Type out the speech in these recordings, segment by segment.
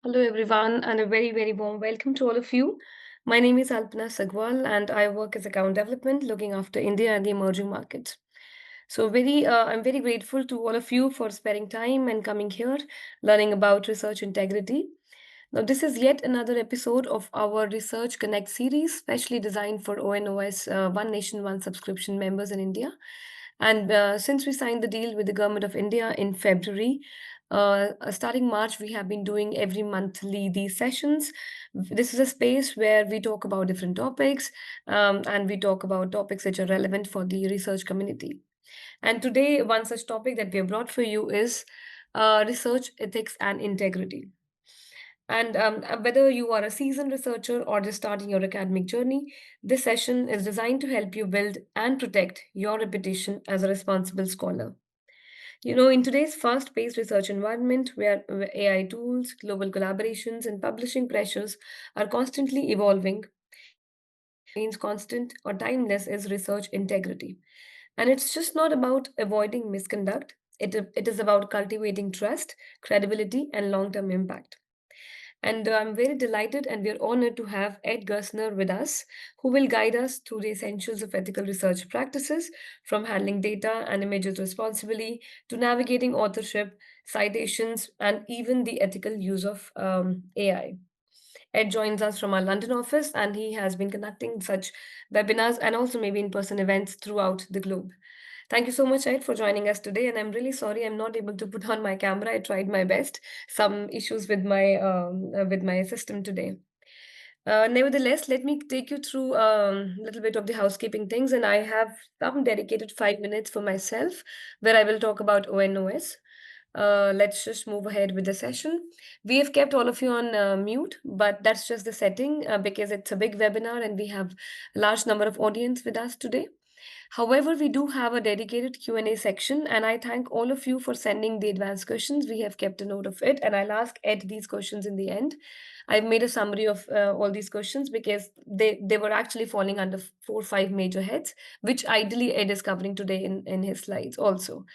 Hello, everyone, and a very, very warm welcome to all of you. My name is Alpana Sagwal, and I work as account development, looking after India and the emerging markets. I'm very grateful to all of you for sparing time and coming here, learning about research integrity. Now, this is yet another episode of our Research Connect series, specially designed for ONOS One Nation, One Subscription members in India. And since we signed the deal with the Government of India in February, starting March, we have been doing every monthly these sessions. This is a space where we talk about different topics and we talk about topics which are relevant for the research community. And today, one such topic that we have brought for you is research ethics and integrity. And whether you are a seasoned researcher or just starting your academic journey, this session is designed to help you build and protect your reputation as a responsible scholar. In today's fast paced research environment where AI tools, global collaborations, and publishing pressures are constantly evolving, means constant or timeless is research integrity. And it's just not about avoiding misconduct, it is about cultivating trust, credibility, and long term impact. And I'm very delighted and we're honored to have Ed Gersner with us, who will guide us through the essentials of ethical research practices, from handling data and images responsibly to navigating authorship, citations, and even the ethical use of AI. Ed joins us from our London office, and he has been conducting such webinars and also maybe in person events throughout the globe. Thank you so much, Ed, for joining us today. And I'm really sorry I'm not able to put on my camera. I tried my best. Some issues with my system today. Nevertheless, let me take you through a little bit of the housekeeping things, and I have some dedicated 5 minutes for myself where I will talk about ONOS. Let's just move ahead with the session. We have kept all of you on mute, but that's just the setting because it's a big webinar and we have a large number of audience with us today. However, we do have a dedicated Q&A section, and I thank all of you for sending the advanced questions. We have kept a note of it, and I'll ask Ed these questions in the end. I've made a summary of all these questions because they were actually falling under 4 or 5 major heads, which ideally Ed is covering today in his slides also.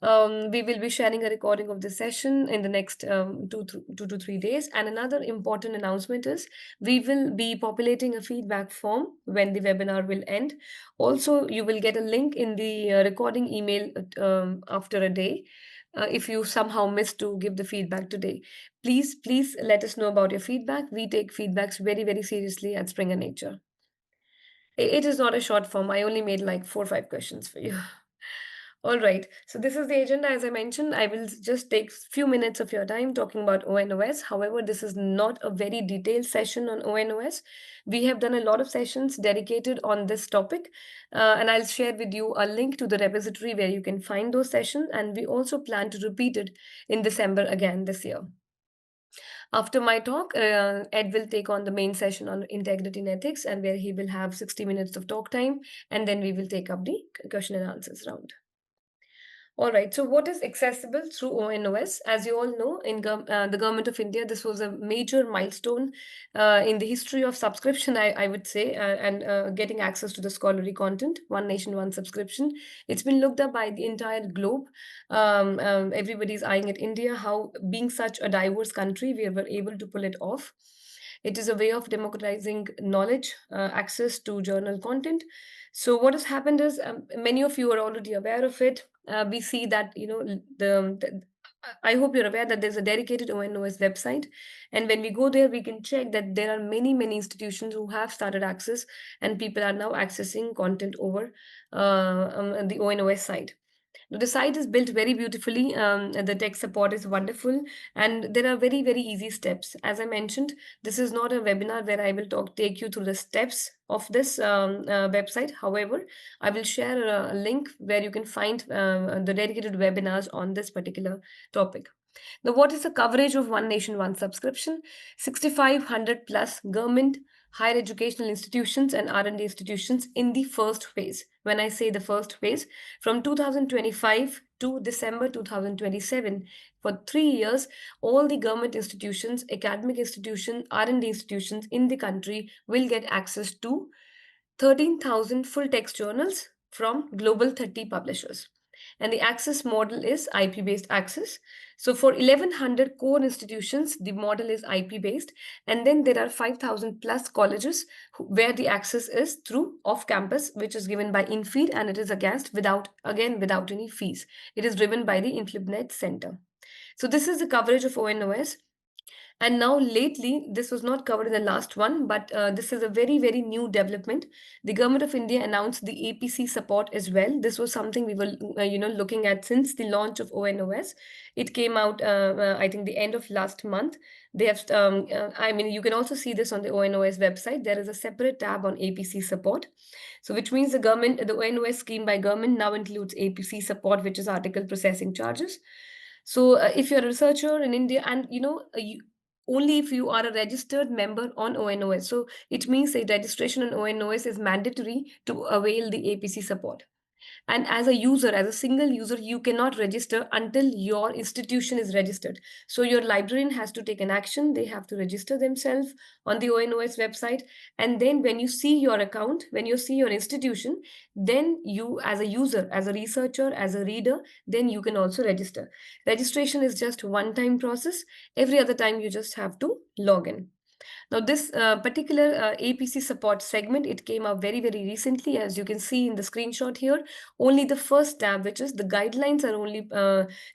We will be sharing a recording of this session in the next 2 to 3 days. And another important announcement is we will be populating a feedback form when the webinar will end. Also, you will get a link in the recording email after a day. If you somehow missed to give the feedback today, please let us know about your feedback. We take feedbacks very, very seriously at Springer Nature. It is not a short form. I only made like 4 or 5 questions for you. All right. So this is the agenda. As I mentioned, I will just take few minutes of your time talking about ONOS. However, this is not a very detailed session on ONOS. We have done a lot of sessions dedicated on this topic, and I'll share with you a link to the repository where you can find those sessions. And we also plan to repeat it in December again this year. After my talk, Ed will take on the main session on integrity and ethics, and where he will have 60 minutes of talk time, and then we will take up the question and answers round. All right. So, what is accessible through ONOS? As you all know, in the government of India, this was a major milestone in the history of subscription. I would say, and getting access to the scholarly content. One nation, one subscription. It's been looked up by the entire globe. Everybody's eyeing at India. How, being such a diverse country, we were able to pull it off. It is a way of democratizing knowledge, access to journal content. So what has happened is many of you are already aware of it. We see that I hope you're aware that there's a dedicated ONOS website, and when we go there, we can check that there are many institutions who have started access, and people are now accessing content over the ONOS site. The site is built very beautifully. And the tech support is wonderful, and there are very easy steps. As I mentioned, this is not a webinar where I will take you through the steps of this website. However, I will share a link where you can find the dedicated webinars on this particular topic. Now, what is the coverage of One Nation, One Subscription? 6,500 plus government, higher educational institutions, and R&D institutions in the first phase. When I say the first phase, from 2025 to December 2027, for 3 years, all the government institutions, academic institutions, R&D institutions in the country will get access to 13,000 full text journals from global 30 publishers. and the access model is IP-based access. So for 1100 core institutions, the model is IP-based, and then there are 5,000 plus colleges where the access is through off-campus, which is given by InFeed, and it is without any fees. It is driven by the InflibNet Center. So this is the coverage of ONOS. And now, lately, this was not covered in the last one, but this is a very, very new development. The government of India announced the APC support as well. This was something we were, looking at since the launch of ONOS. It came out, I think, the end of last month. They have, I mean, you can also see this on the ONOS website. There is a separate tab on APC support. So, which means the ONOS scheme by government now includes APC support, which is article processing charges. So, if you're a researcher in India, and only if you are a registered member on ONOS. So it means a registration on ONOS is mandatory to avail the APC support. And as a user, as a single user, you cannot register until your institution is registered. So your librarian has to take an action. They have to register themselves on the ONOS website. And then when you see your account, when you see your institution, then you, as a user, as a researcher, as a reader, then you can also register. Registration is just one-time process. Every other time you just have to log in. Now, this particular APC support segment, it came up very, very recently, as you can see in the screenshot here. Only the first tab, which is the guidelines, are only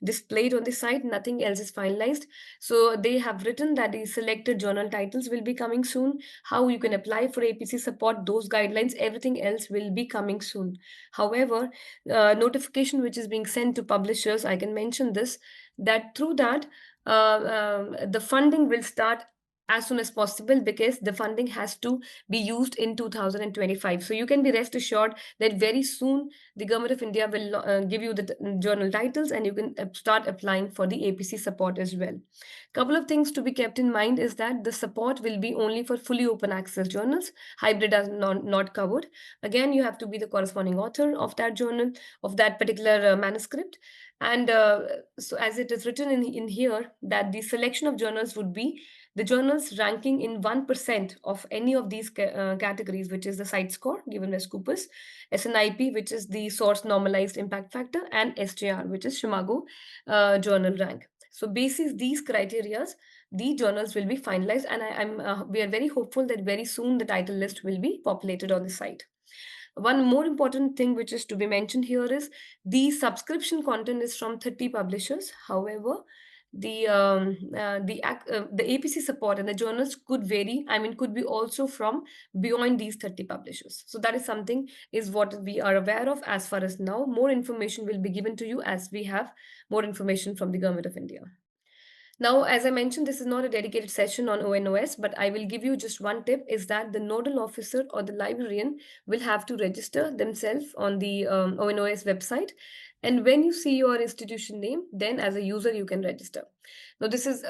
displayed on the site. Nothing else is finalized. So they have written that the selected journal titles will be coming soon. How you can apply for APC support, those guidelines, everything else will be coming soon. However, notification which is being sent to publishers, I can mention this, that through that, the funding will start as soon as possible, because the funding has to be used in 2025. So you can be rest assured that very soon the government of India will give you the journal titles, and you can start applying for the APC support as well. Couple of things to be kept in mind is that the support will be only for fully open access journals. Hybrid are not covered. Again, you have to be the corresponding author of that journal, of that particular manuscript. And so as it is written in here, that the selection of journals would be the journals ranking in 1% of any of these categories, which is the site score given by Scopus, SNIP, which is the source normalized impact factor, and SJR, which is Shimago journal rank. So basis these criterias, the journals will be finalized, and we are very hopeful that very soon the title list will be populated on the site. One more important thing which is to be mentioned here is the subscription content is from 30 publishers. However, the APC support and the journals could vary. I mean, could be also from beyond these 30 publishers. So that is something is what we are aware of as far as now. More information will be given to you as we have more information from the Government of India. Now, as I mentioned, this is not a dedicated session on ONOS, but I will give you just one tip, is that the nodal officer or the librarian will have to register themselves on the ONOS website. And when you see your institution name, then as a user, you can register. Now, this is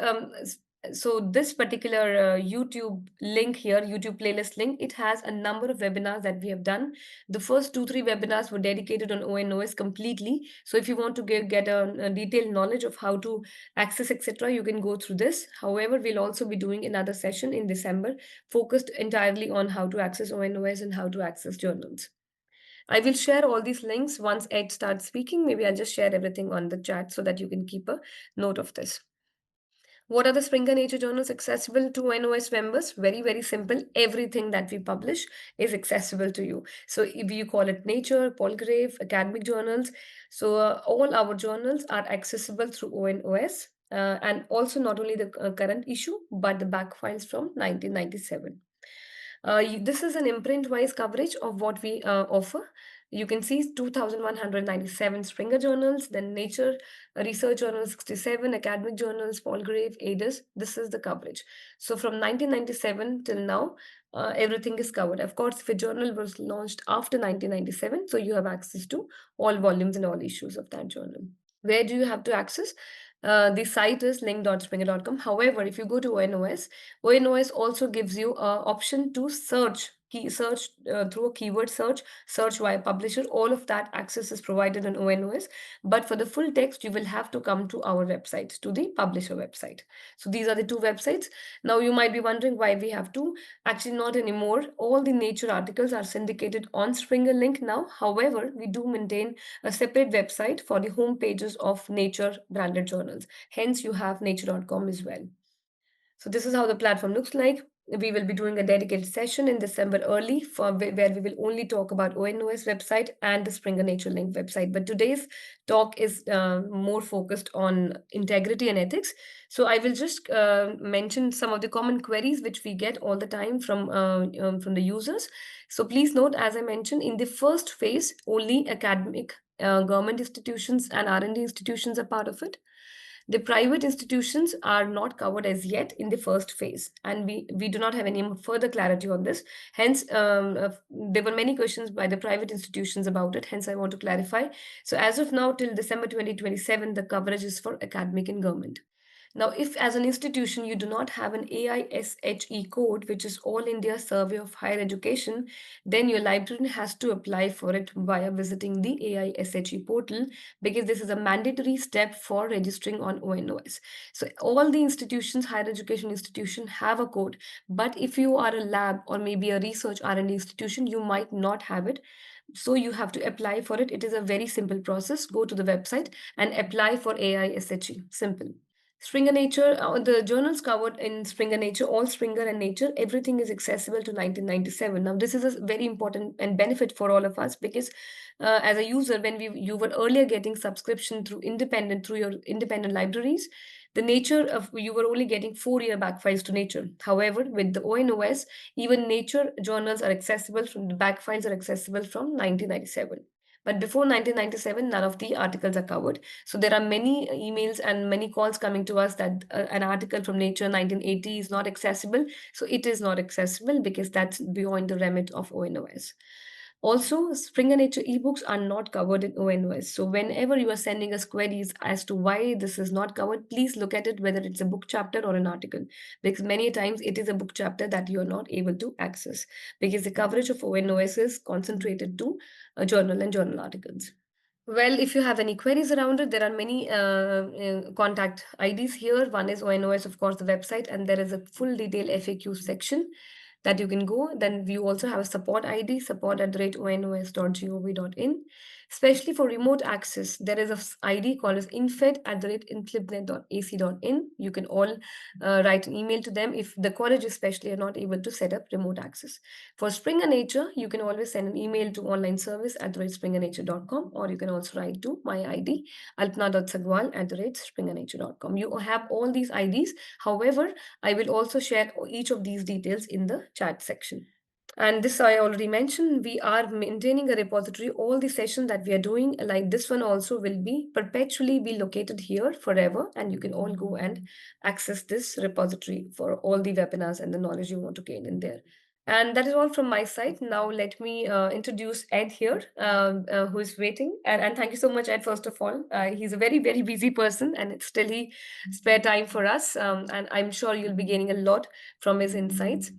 so this particular YouTube link here, YouTube playlist link, it has a number of webinars that we have done. The first 2-3 webinars were dedicated on ONOS completely. So if you want to get a detailed knowledge of how to access, etc., you can go through this. However, we'll also be doing another session in December focused entirely on how to access ONOS and how to access journals. I will share all these links once Ed starts speaking. Maybe I'll just share everything on the chat so that you can keep a note of this. What are the Springer Nature journals accessible to ONOS members? Very, very simple. Everything that we publish is accessible to you. So if you call it Nature, Polgrave, academic journals, so all our journals are accessible through ONOS, and also not only the current issue, but the back files from 1997. This is an imprint-wise coverage of what we offer. You can see 2,197 Springer journals, then Nature Research Journal 67, academic journals, Palgrave, ADIS. This is the coverage. So from 1997 till now, everything is covered. Of course, if a journal was launched after 1997, so you have access to all volumes and all issues of that journal. Where do you have to access? The site is link.springer.com. However, if you go to ONOS, ONOS also gives you an option to search key search through a keyword search, search via publisher. All of that access is provided on ONOS. But for the full text, you will have to come to our website, to the publisher website. So these are the two websites. Now you might be wondering why we have to. Actually, not anymore. All the Nature articles are syndicated on Springer Link now. However, we do maintain a separate website for the home pages of Nature branded journals. Hence, you have nature.com as well. So this is how the platform looks like. We will be doing a dedicated session in December early for where we will only talk about ONOS website and the Springer Nature Link website. But today's talk is more focused on integrity and ethics. So I will just mention some of the common queries which we get all the time from the users. So please note, as I mentioned, in the first phase, only academic government institutions and R&D institutions are part of it. The private institutions are not covered as yet in the first phase, and we do not have any further clarity on this. Hence, there were many questions by the private institutions about it. Hence, I want to clarify. So, as of now, till December 2027, the coverage is for academic and government. Now, if as an institution you do not have an AISHE code, which is All India Survey of Higher Education, then your librarian has to apply for it via visiting the AISHE portal, because this is a mandatory step for registering on ONOS. So all the institutions, higher education institution, have a code, but if you are a lab or maybe a research R&D institution, you might not have it. So you have to apply for it. It is a very simple process. Go to the website and apply for AISHE. Simple. Springer Nature, the journals covered in Springer Nature, all Springer and Nature, everything is accessible to 1997. Now, this is a very important and benefit for all of us, because as a user, when you were earlier getting subscription through your independent libraries, the nature of you were only getting 4 year back files to Nature. However, with the ONOS, even Nature journals are accessible from the back files are accessible from 1997. But before 1997, none of the articles are covered. So there are many emails and many calls coming to us that an article from Nature 1980 is not accessible. So it is not accessible because that's beyond the remit of ONOS. Also, Springer Nature ebooks are not covered in ONOS. So whenever you are sending us queries as to why this is not covered, please look at it whether it's a book chapter or an article. Because many times it is a book chapter that you are not able to access, because the coverage of ONOS is concentrated to a journal and journal articles. Well, if you have any queries around it, there are many contact IDs here. One is ONOS, of course, the website, and there is a full detail FAQ section that you can go. Then we also have a support ID, support@onos.gov.in. Especially for remote access, there is a ID called as infed@inflibnet.ac.in. You can all write an email to them if the college especially are not able to set up remote access. For Springer Nature, you can always send an email to onlineservice@springernature.com, or you can also write to my ID, alpna.sagwal@springernature.com. You have all these IDs. However, I will also share each of these details in the chat section. And this I already mentioned, we are maintaining a repository. All the sessions that we are doing, like this one also, will be perpetually be located here forever. And you can all go and access this repository for all the webinars and the knowledge you want to gain in there. And that is all from my side. Now let me introduce Ed here, who is waiting. And thank you so much, Ed, first of all. He's a very, very busy person, and it's still he spare time for us. And I'm sure you'll be gaining a lot from his insights.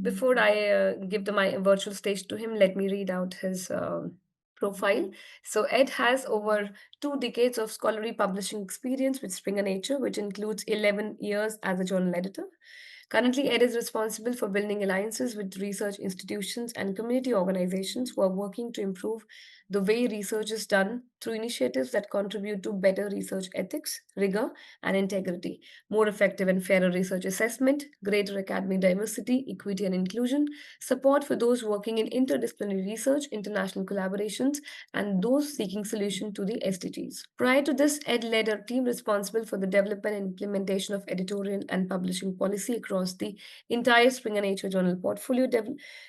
Before I give my virtual stage to him, let me read out his profile. So, Ed has over 2 decades of scholarly publishing experience with Springer Nature, which includes 11 years as a journal editor. Currently, Ed is responsible for building alliances with research institutions and community organizations who are working to improve the way research is done through initiatives that contribute to better research ethics, rigor, and integrity, more effective and fairer research assessment, greater academic diversity, equity, and inclusion, support for those working in interdisciplinary research, international collaborations, and those seeking solution to the SDGs. Prior to this, Ed led a team responsible for the development and implementation of editorial and publishing policy across the entire Springer Nature journal portfolio,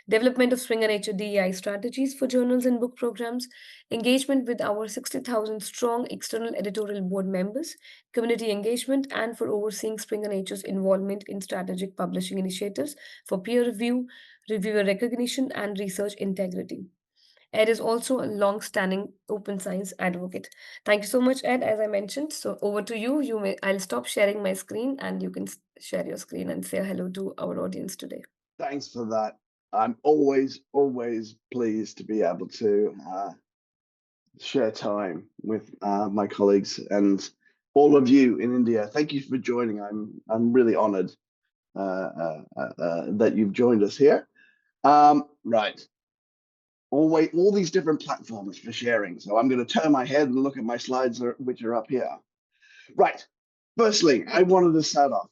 development of Springer Nature DEI strategies for journals and book programs, engagement with our 60,000 strong external editorial board members, community engagement, and for overseeing Springer Nature's involvement in strategic publishing initiatives for peer review, reviewer recognition, and research integrity. Ed is also a long-standing open science advocate. Thank you so much, Ed, as I mentioned. So over to you. I'll stop sharing my screen and you can share your screen and say hello to our audience today. Thanks for that. I'm always pleased to be able to share time with my colleagues and all of you in India. Thank you for joining. I'm really honored that you've joined us here. Right. All these different platforms for sharing. So I'm going to turn my head and look at my slides, which are up here. Right. Firstly, I wanted to start off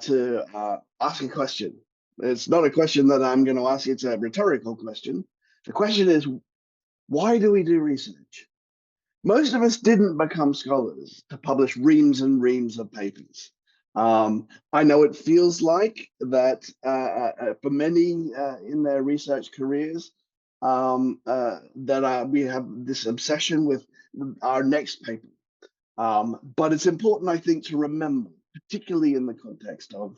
to ask a question. It's not a question that I'm going to ask, it's a rhetorical question. The question is, why do we do research? Most of us didn't become scholars to publish reams and reams of papers. I know it feels like that for many in their research careers, that we have this obsession with our next paper. But it's important, I think, to remember, particularly in the context of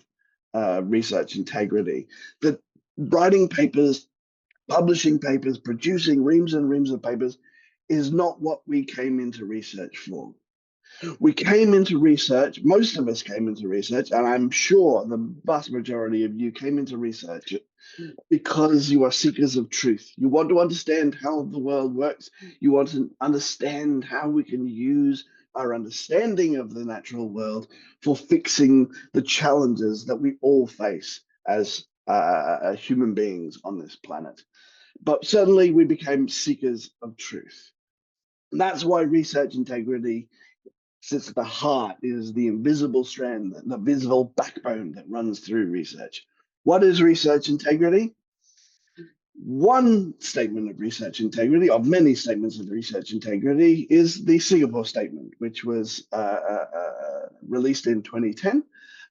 research integrity, that writing papers, publishing papers, producing reams and reams of papers is not what we came into research for. We came into research, most of us came into research, and I'm sure the vast majority of you came into research because you are seekers of truth. You want to understand how the world works. You want to understand how we can use our understanding of the natural world for fixing the challenges that we all face as human beings on this planet. But certainly we became seekers of truth. And that's why research integrity sits at the heart, is the invisible strand, the visible backbone that runs through research. What is research integrity? One statement of research integrity, of many statements of research integrity, is the Singapore Statement, which was released in 2010.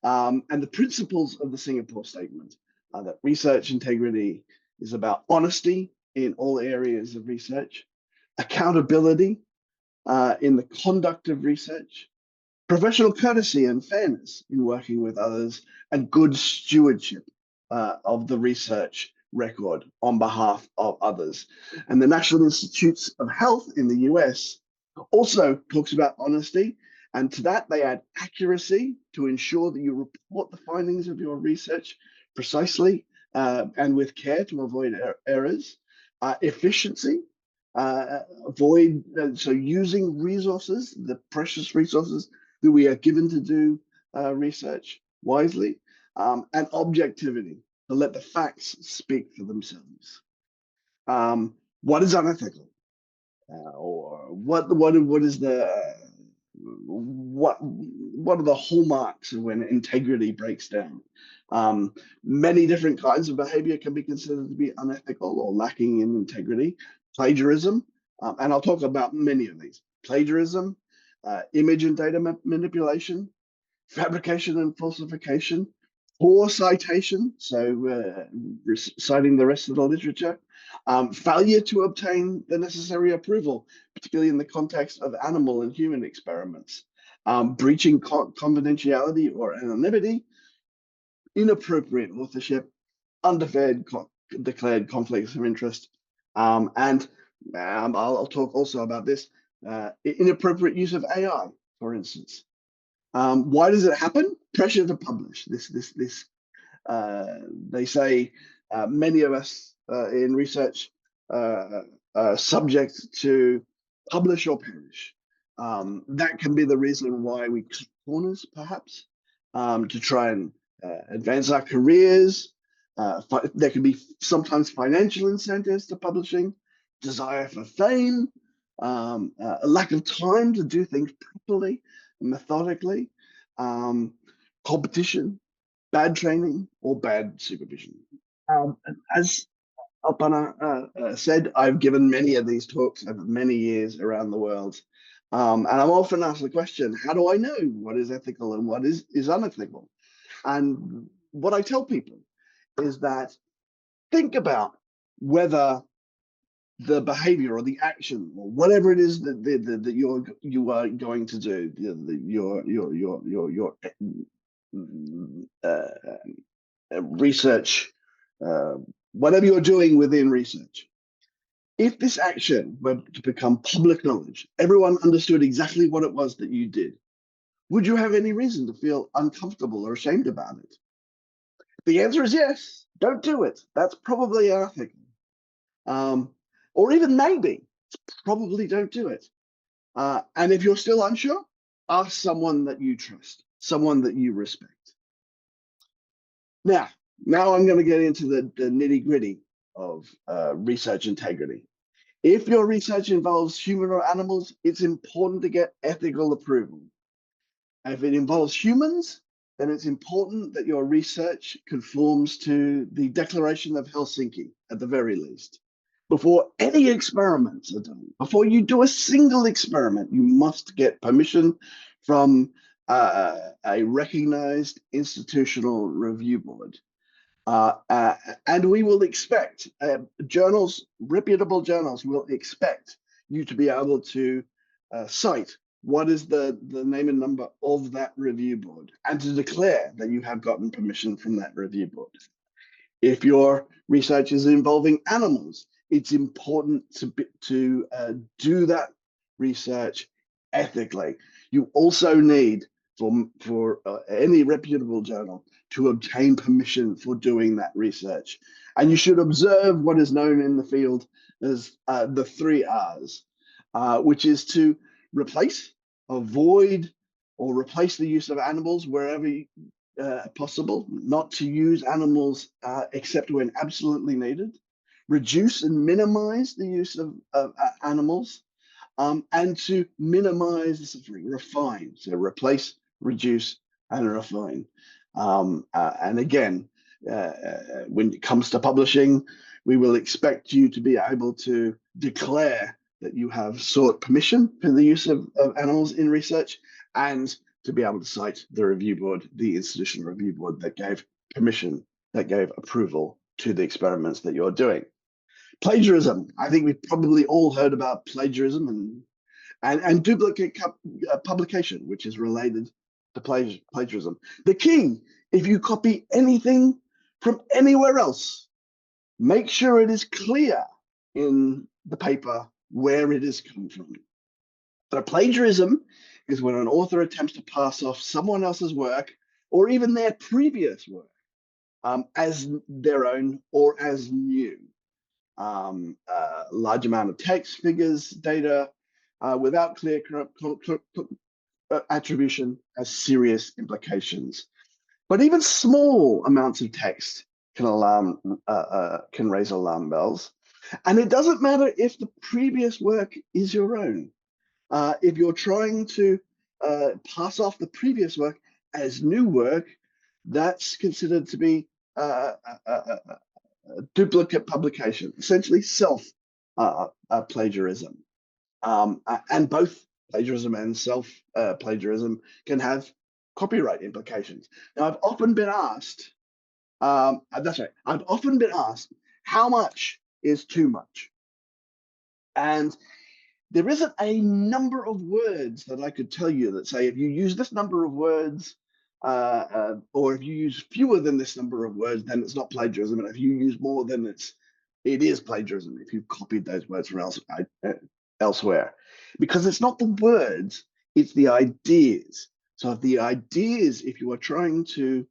And the principles of the Singapore Statement are that research integrity is about honesty in all areas of research, accountability in the conduct of research, professional courtesy and fairness in working with others, and good stewardship of the research record on behalf of others. And the National Institutes of Health in the US also talks about honesty, and to that they add accuracy to ensure that you report the findings of your research precisely and with care to avoid errors, efficiency, so using resources, the precious resources that we are given to do research wisely, and objectivity, to let the facts speak for themselves. What is unethical? Or what is the what are the hallmarks of when integrity breaks down? Many different kinds of behavior can be considered to be unethical or lacking in integrity. Plagiarism, and I'll talk about many of these. Plagiarism, image and data manipulation, fabrication and falsification, poor citation, so citing the rest of the literature, failure to obtain the necessary approval, particularly in the context of animal and human experiments, breaching confidentiality or anonymity, inappropriate authorship, declared conflicts of interest, and I'll talk also about this, inappropriate use of AI, for instance. Why does it happen? Pressure to publish. They say many of us in research are subject to publish or perish. That can be the reason why we cut corners, perhaps, to try and advance our careers. There can be sometimes financial incentives to publishing, desire for fame, a lack of time to do things properly, methodically, competition, bad training, or bad supervision. As Alpana said, I've given many of these talks over many years around the world. And I'm often asked the question, how do I know what is ethical and what is unethical? And what I tell people is that think about whether the behavior or the action or whatever it is that you are going to do, your research, whatever you're doing within research. If this action were to become public knowledge, everyone understood exactly what it was that you did, would you have any reason to feel uncomfortable or ashamed about it? The answer is yes. don't do it. That's probably unethical. Or even maybe, probably don't do it. And if you're still unsure, ask someone that you trust, someone that you respect. Now I'm going to get into the nitty gritty of research integrity. If your research involves human or animals, it's important to get ethical approval. If it involves humans, then it's important that your research conforms to the Declaration of Helsinki, at the very least. Before any experiments are done, before you do a single experiment, you must get permission from a recognized institutional review board. And we will expect journals, reputable journals, will expect you to be able to cite what is the name and number of that review board and to declare that you have gotten permission from that review board. If your research is involving animals, it's important to do that research ethically. You also need for any reputable journal to obtain permission for doing that research. And you should observe what is known in the field as the 3 R's, which is to replace, avoid, or replace the use of animals wherever possible, not to use animals except when absolutely needed, reduce and minimize the use of animals, and to minimize the suffering, refine, so replace, reduce, and refine. And again, when it comes to publishing, we will expect you to be able to declare that you have sought permission for the use of animals in research and to be able to cite the review board, the institutional review board that gave permission, that gave approval to the experiments that you're doing. Plagiarism. I think we've probably all heard about plagiarism and duplicate publication, which is related to plagiarism. The key, if you copy anything from anywhere else, make sure it is clear in the paper where it has come from. So plagiarism is when an author attempts to pass off someone else's work or even their previous work as their own or as new. Large amount of text, figures, data without clear attribution has serious implications. But even small amounts of text can raise alarm bells. And it doesn't matter if the previous work is your own. If you're trying to pass off the previous work as new work, that's considered to be duplicate publication, essentially self plagiarism. And both plagiarism and self plagiarism can have copyright implications. Now, I've often been asked, I've often been asked, how much is too much? And there isn't a number of words that I could tell you that say, if you use this number of words, or if you use fewer than this number of words, then it's not plagiarism. And if you use more, then it is plagiarism if you've copied those words from elsewhere. Because it's not the words, it's the ideas. So if the ideas, if you are trying to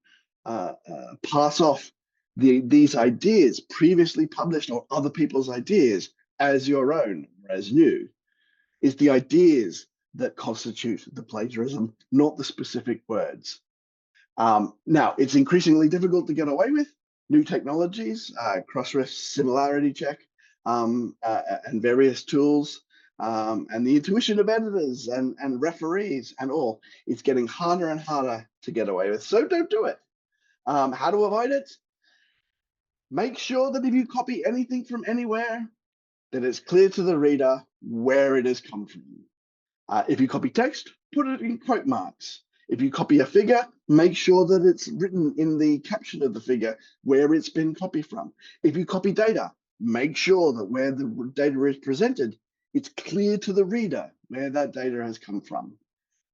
pass off these ideas previously published or other people's ideas as your own or as new, it's the ideas that constitute the plagiarism, not the specific words. Now, it's increasingly difficult to get away with new technologies, cross-ref similarity check, and various tools, and the intuition of editors and referees and all. It's getting harder and harder to get away with, so don't do it. How to avoid it? Make sure that if you copy anything from anywhere, that it's clear to the reader where it has come from. If you copy text, put it in quote marks. If you copy a figure, make sure that it's written in the caption of the figure where it's been copied from. If you copy data, make sure that where the data is presented, it's clear to the reader where that data has come from.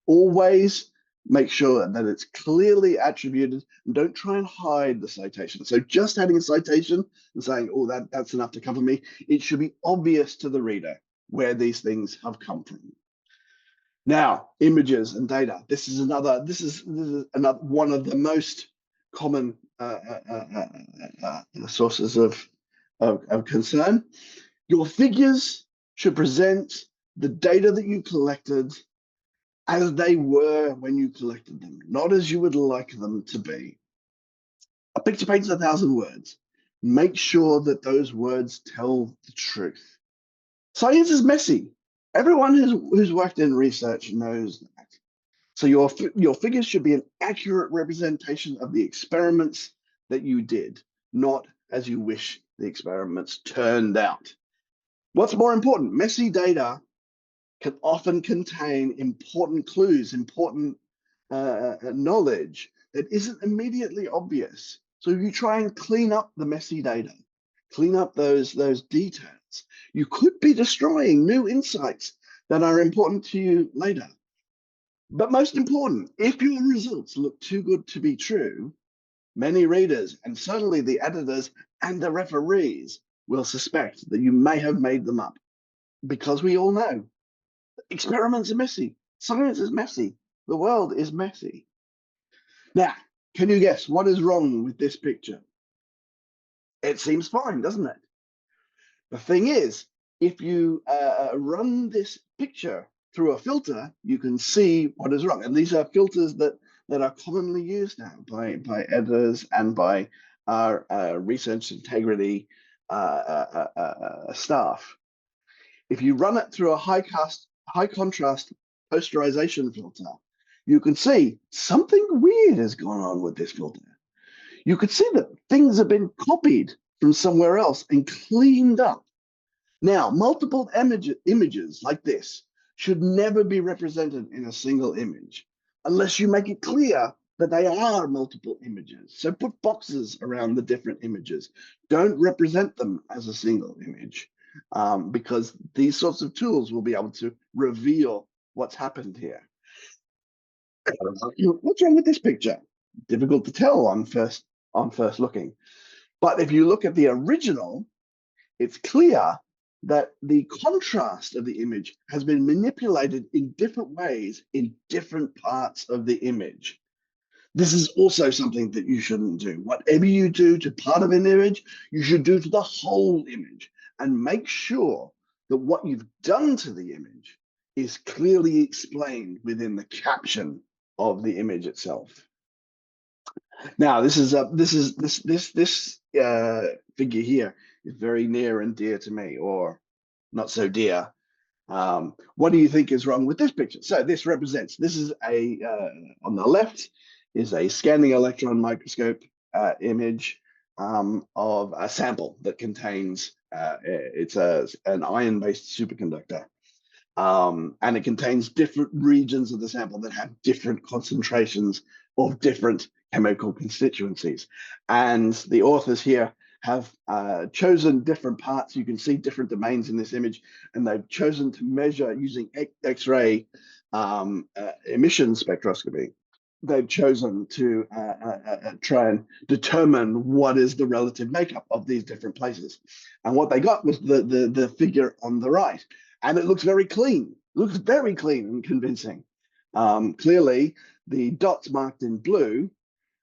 Always make sure that it's clearly attributed and don't try and hide the citation. So just having a citation and saying, oh, that's enough to cover me, it should be obvious to the reader where these things have come from. Now, images and data. This is another one of the most common sources of concern. Your figures should present the data that you collected as they were when you collected them, not as you would like them to be. A picture paints 1,000 words. Make sure that those words tell the truth. Science is messy. Everyone who's worked in research knows that. So your figures should be an accurate representation of the experiments that you did, not as you wish the experiments turned out. What's more important, messy data can often contain important clues, important knowledge that isn't immediately obvious. So if you try and clean up the messy data, clean up those details, you could be destroying new insights that are important to you later. But most important, if your results look too good to be true, many readers, and certainly the editors and the referees, will suspect that you may have made them up. Because we all know experiments are messy, science is messy, the world is messy. Now, can you guess what is wrong with this picture? It seems fine, doesn't it? The thing is, if you run this picture through a filter, you can see what is wrong. And these are filters that are commonly used now by editors and by our research integrity staff. If you run it through a high contrast posterization filter, you can see something weird has gone on with this filter. You could see that things have been copied from somewhere else and cleaned up. Now, multiple images like this should never be represented in a single image unless you make it clear that they are multiple images. So put boxes around the different images. Don't represent them as a single image because these sorts of tools will be able to reveal what's happened here. What's wrong with this picture? Difficult to tell on first looking. But if you look at the original, it's clear that the contrast of the image has been manipulated in different ways in different parts of the image. This is also something that you shouldn't do. Whatever you do to part of an image, you should do to the whole image and make sure that what you've done to the image is clearly explained within the caption of the image itself. Now, this figure here is very near and dear to me, or not so dear. What do you think is wrong with this picture? So this represents, this is a, on the left is a scanning electron microscope image of a sample that contains, it's an iron-based superconductor. And it contains different regions of the sample that have different concentrations of different chemical constituencies. And the authors here have chosen different parts. You can see different domains in this image, and they've chosen to measure using X-ray emission spectroscopy. They've chosen to try and determine what is the relative makeup of these different places. And what they got was the figure on the right. And it looks very clean, looks very clean and convincing. Clearly, the dots marked in blue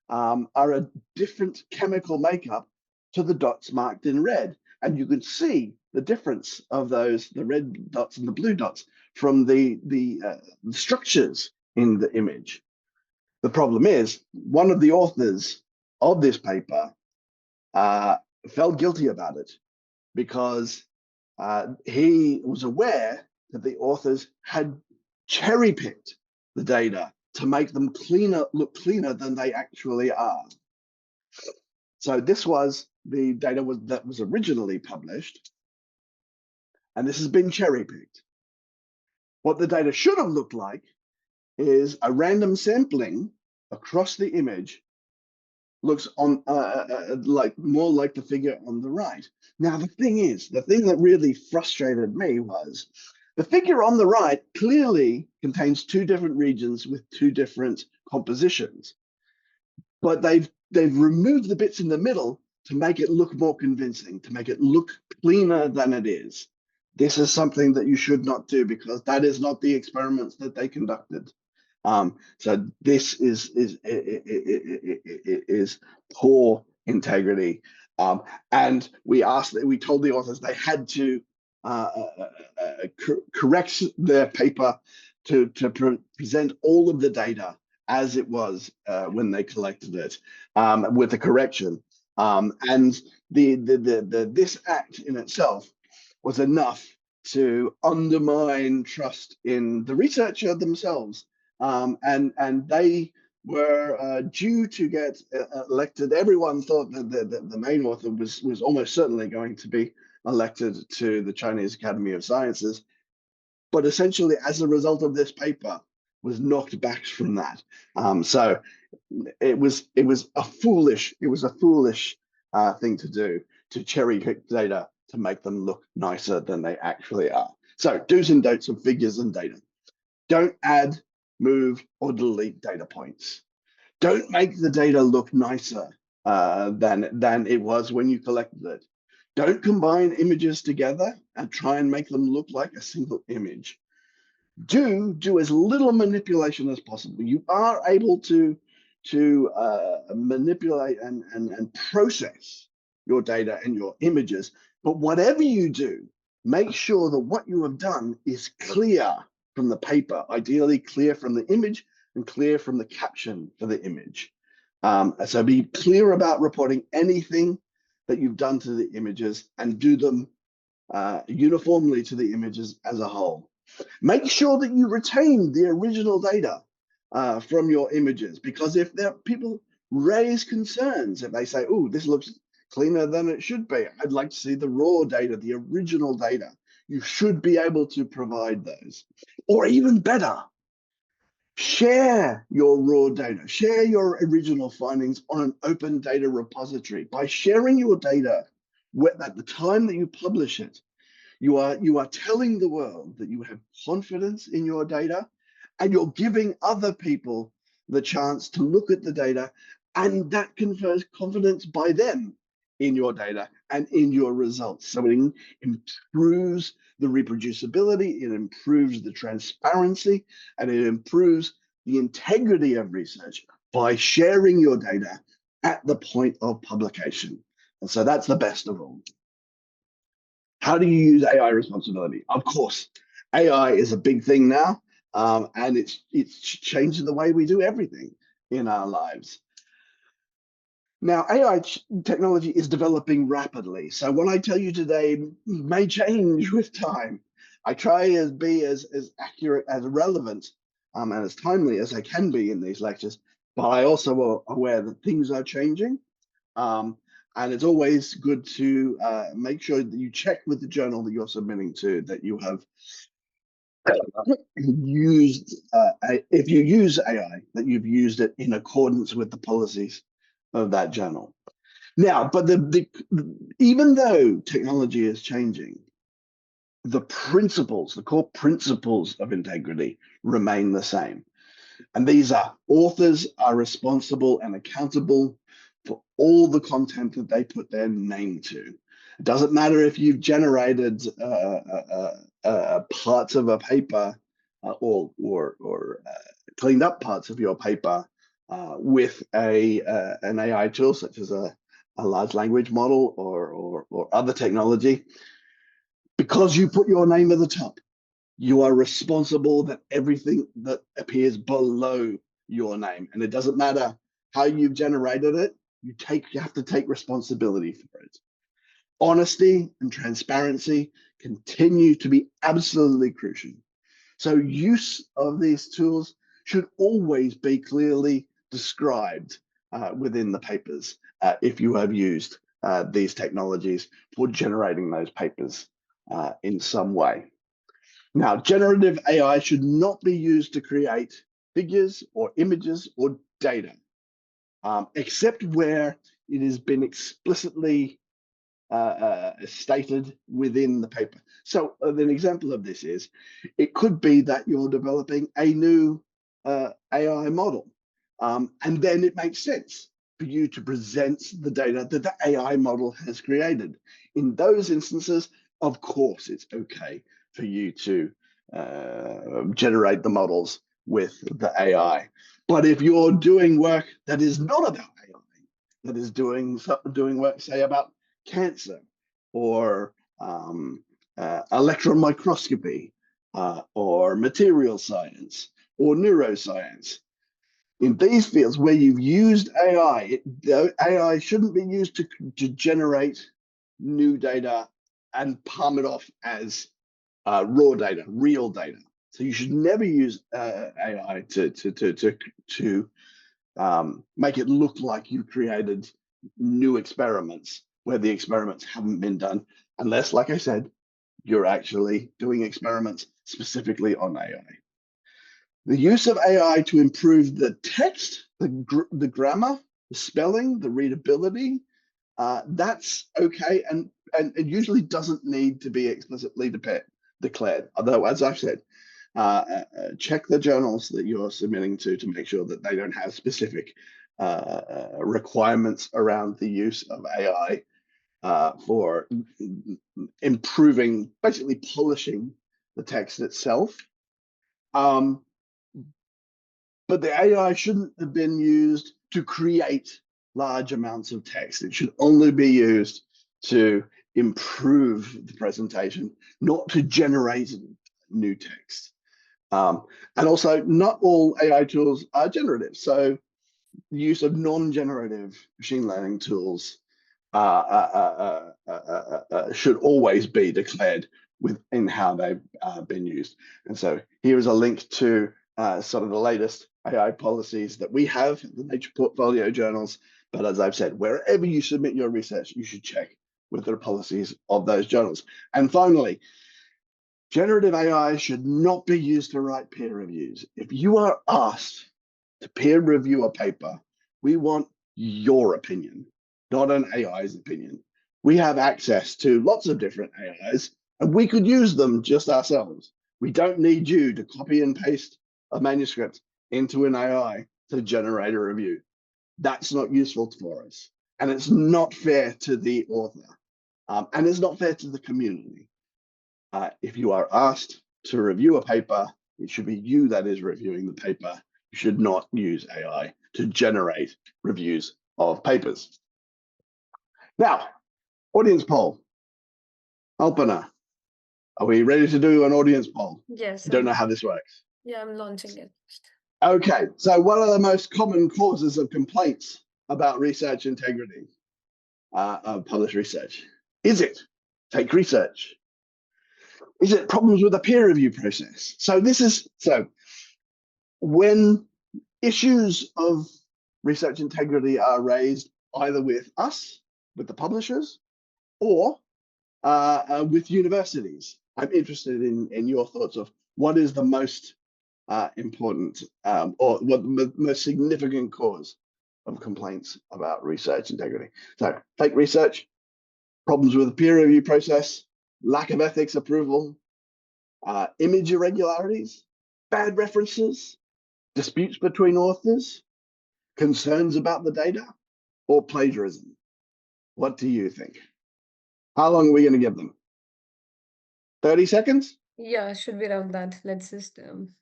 are a different chemical makeup to the dots marked in red. And you can see the difference of those, the red dots and the blue dots, from the structures in the image. The problem is, one of the authors of this paper felt guilty about it because he was aware that the authors had cherry-picked the data to make them look cleaner than they actually are. So this was the data that was originally published, and this has been cherry-picked. What the data should have looked like is a random sampling across the image looks on like more like the figure on the right. Now, the thing that really frustrated me was the figure on the right clearly contains two different regions with two different compositions, but they've removed the bits in the middle to make it look more convincing, to make it look cleaner than it is. This is something that you should not do because that is not the experiments that they conducted. So this is poor integrity. And we told the authors they had to correct their paper to present all of the data as it was when they collected it, with a correction. And this act in itself was enough to undermine trust in the researcher themselves, and they were due to get elected. Everyone thought that the main author was almost certainly going to be elected to the Chinese Academy of Sciences, but essentially, as a result of this paper, was knocked back from that. So it was a foolish thing to do, to cherry pick data to make them look nicer than they actually are. So do's and don'ts of figures and data. Don't add, move, or delete data points. Don't make the data look nicer than it was when you collected it. Don't combine images together and try and make them look like a single image. Do as little manipulation as possible. You are able to manipulate and process your data and your images, but whatever you do, make sure that what you have done is clear from the paper, ideally clear from the image and clear from the caption for the image. So be clear about reporting anything that you've done to the images, and do them uniformly to the images as a whole. Make sure that you retain the original data from your images, because if people raise concerns, if they say, oh, this looks cleaner than it should be, I'd like to see the raw data, the original data, you should be able to provide those. Or even better, share your raw data, share your original findings on an open data repository. By sharing your data at the time that you publish it, you are telling the world that you have confidence in your data, and you're giving other people the chance to look at the data, and that confers confidence by them in your data and in your results. So it improves the reproducibility, it improves the transparency, and it improves the integrity of research by sharing your data at the point of publication. And so that's the best of all. How do you use AI responsibly? Of course, AI is a big thing now, and it's changing the way we do everything in our lives. Now, AI technology is developing rapidly, so what I tell you today may change with time. I try to be as accurate, as relevant, and as timely as I can be in these lectures, but I also are aware that things are changing. And it's always good to make sure that you check with the journal that you're submitting to, that you have used, if you use AI, that you've used it in accordance with the policies of that journal. Now, but even though technology is changing, the core principles of integrity remain the same. And these are: authors are responsible and accountable for all the content that they put their name to. It doesn't matter if you've generated parts of a paper or cleaned up parts of your paper with an AI tool such as a large language model or other technology. Because you put your name at the top, you are responsible that everything that appears below your name, and it doesn't matter how you've generated it, you have to take responsibility for it. Honesty and transparency continue to be absolutely crucial. So use of these tools should always be clearly described within the papers if you have used these technologies for generating those papers in some way. Now, generative AI should not be used to create figures or images or data, except where it has been explicitly stated within the paper. So an example of this is, it could be that you're developing a new AI model, and then it makes sense for you to present the data that the AI model has created. In those instances, of course, it's okay for you to generate the models with the AI. But if you're doing work that is not about AI, that is doing work, say, about cancer or electron microscopy or material science or neuroscience, in these fields where you've used AI, AI shouldn't be used to generate new data and palm it off as raw data, real data. So you should never use AI to make it look like you created new experiments where the experiments haven't been done, unless, like I said, you're actually doing experiments specifically on AI. The use of AI to improve the text, the grammar, the spelling, the readability, that's okay, and it usually doesn't need to be explicitly declared. Although, as I've said, check the journals that you're submitting to make sure that they don't have specific requirements around the use of AI for improving, basically polishing the text itself. But the AI shouldn't have been used to create large amounts of text. It should only be used to improve the presentation, not to generate new text. And also, not all AI tools are generative. So the use of non-generative machine learning tools should always be declared within how they've been used. And so here is a link to sort of the latest AI policies that we have, the Nature Portfolio journals. But as I've said, wherever you submit your research, you should check with the policies of those journals. And finally, generative AI should not be used to write peer reviews. If you are asked to peer review a paper, we want your opinion, not an AI's opinion. We have access to lots of different AIs, and we could use them just ourselves. We don't need you to copy and paste a manuscript into an AI to generate a review. That's not useful for us. And it's not fair to the author. And it's not fair to the community. If you are asked to review a paper, it should be you that is reviewing the paper. You should not use AI to generate reviews of papers. Now, audience poll. Alpana, are we ready to do an audience poll? Yes. I don't know how this works. Yeah, I'm launching it. Okay, so what are the most common causes of complaints about research integrity of published research? Is it fake research? Is it problems with the peer review process? So when issues of research integrity are raised either with us, with the publishers, or with universities, I'm interested in your thoughts of what is the most important or what the most significant cause of complaints about research integrity. So fake research, problems with the peer review process, lack of ethics approval, image irregularities, bad references, disputes between authors, concerns about the data, or plagiarism. What do you think? How long are we going to give them? 30 seconds? Yeah, should be around that. Let's just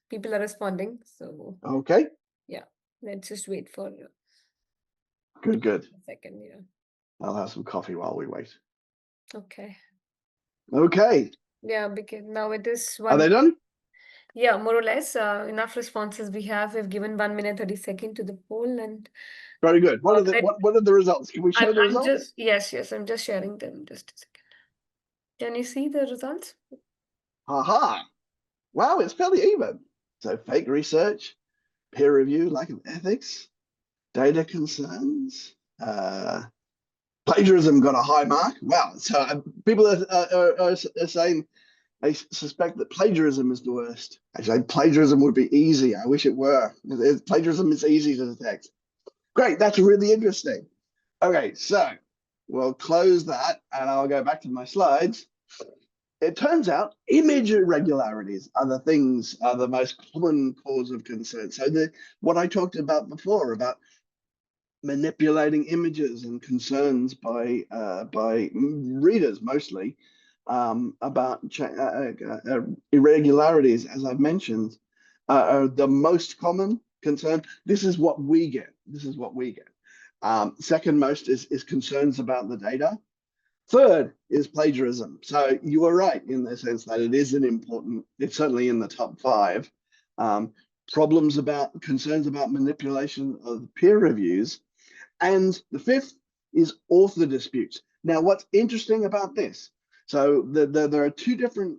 people are responding, so Okay. yeah, let's just wait for Good. a second. Yeah. I'll have some coffee while we wait. Okay. Okay. Yeah, because now it is Are they done? Yeah, more or less. Enough responses we have. We've given 1 minute 30 seconds to the poll, and Very good. What are the results? Can we show the I'm results? yes, I'm just sharing them. Just a second. Can you see the results? Aha. Wow, it's fairly even. So fake research, peer review, lack of ethics, data concerns, plagiarism got a high mark. Wow. So people are saying they suspect that plagiarism is the worst. Actually, plagiarism would be easy. I wish it were. Plagiarism is easy to detect. Great. That's really interesting. Okay, so we'll close that and I'll go back to my slides. It turns out image irregularities are the most common cause of concern. So what I talked about before about manipulating images and concerns by readers mostly about irregularities, as I've mentioned, the most common concern. This is what we get. This is what we get. Second most is concerns about the data. Third is plagiarism. So you are right in the sense that it is an important, it's certainly in the top five. Concerns about manipulation of peer reviews. And the fifth is author disputes. Now, what's interesting about this? So there are two different,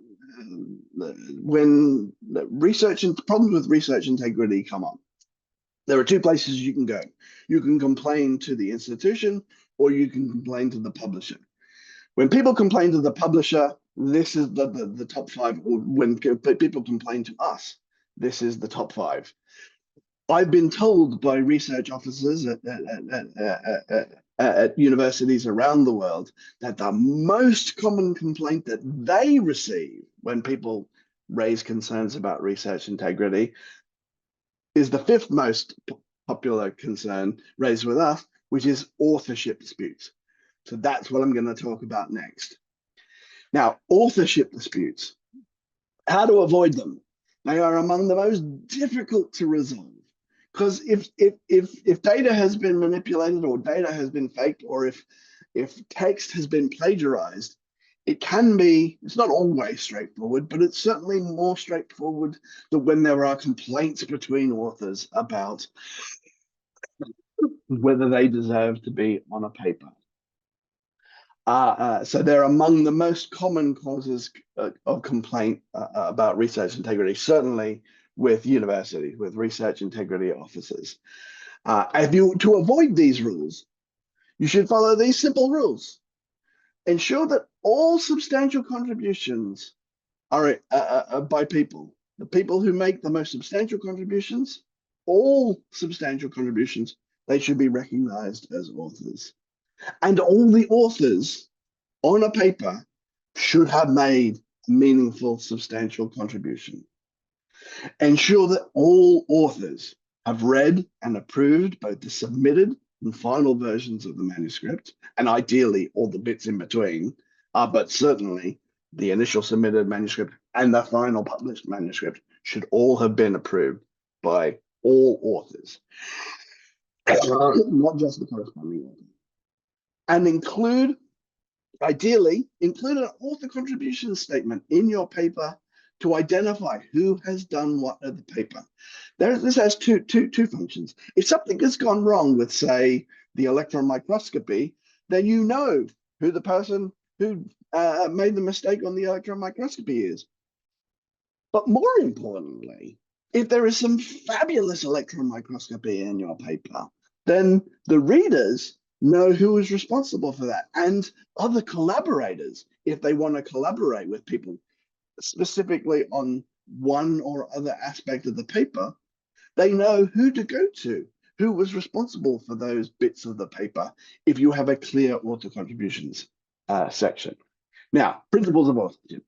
when research and problems with research integrity come up, there are two places you can go. You can complain to the institution or you can complain to the publisher. When people complain to the publisher, this is the top five. When people complain to us, this is the top five. I've been told by research officers at universities around the world that the most common complaint that they receive when people raise concerns about research integrity is the fifth most popular concern raised with us, which is authorship disputes. So that's what I'm going to talk about next. Now, authorship disputes, how to avoid them. They are among the most difficult to resolve because if data has been manipulated or data has been faked, or if text has been plagiarized, it can be, it's not always straightforward, but it's certainly more straightforward than when there are complaints between authors about whether they deserve to be on a paper. So they're among the most common causes of complaint about research integrity, certainly with universities, with research integrity officers. To avoid these rules, you should follow these simple rules. Ensure that all substantial contributions are by people. The people who make the most substantial contributions, all substantial contributions, they should be recognized as authors. And all the authors on a paper should have made a meaningful, substantial contribution. Ensure that all authors have read and approved both the submitted and final versions of the manuscript, and ideally all the bits in between, but certainly the initial submitted manuscript and the final published manuscript should all have been approved by all authors, not just the corresponding author. And ideally, include an author contribution statement in your paper to identify who has done what at the paper. This has two functions. If something has gone wrong with, say, the electron microscopy, then you know who the person who made the mistake on the electron microscopy is. But more importantly, if there is some fabulous electron microscopy in your paper, then the readers know who is responsible for that, and other collaborators, if they want to collaborate with people specifically on one or other aspect of the paper, they know who to go to, who was responsible for those bits of the paper, if you have a clear author contributions section. Now, principles of authorship.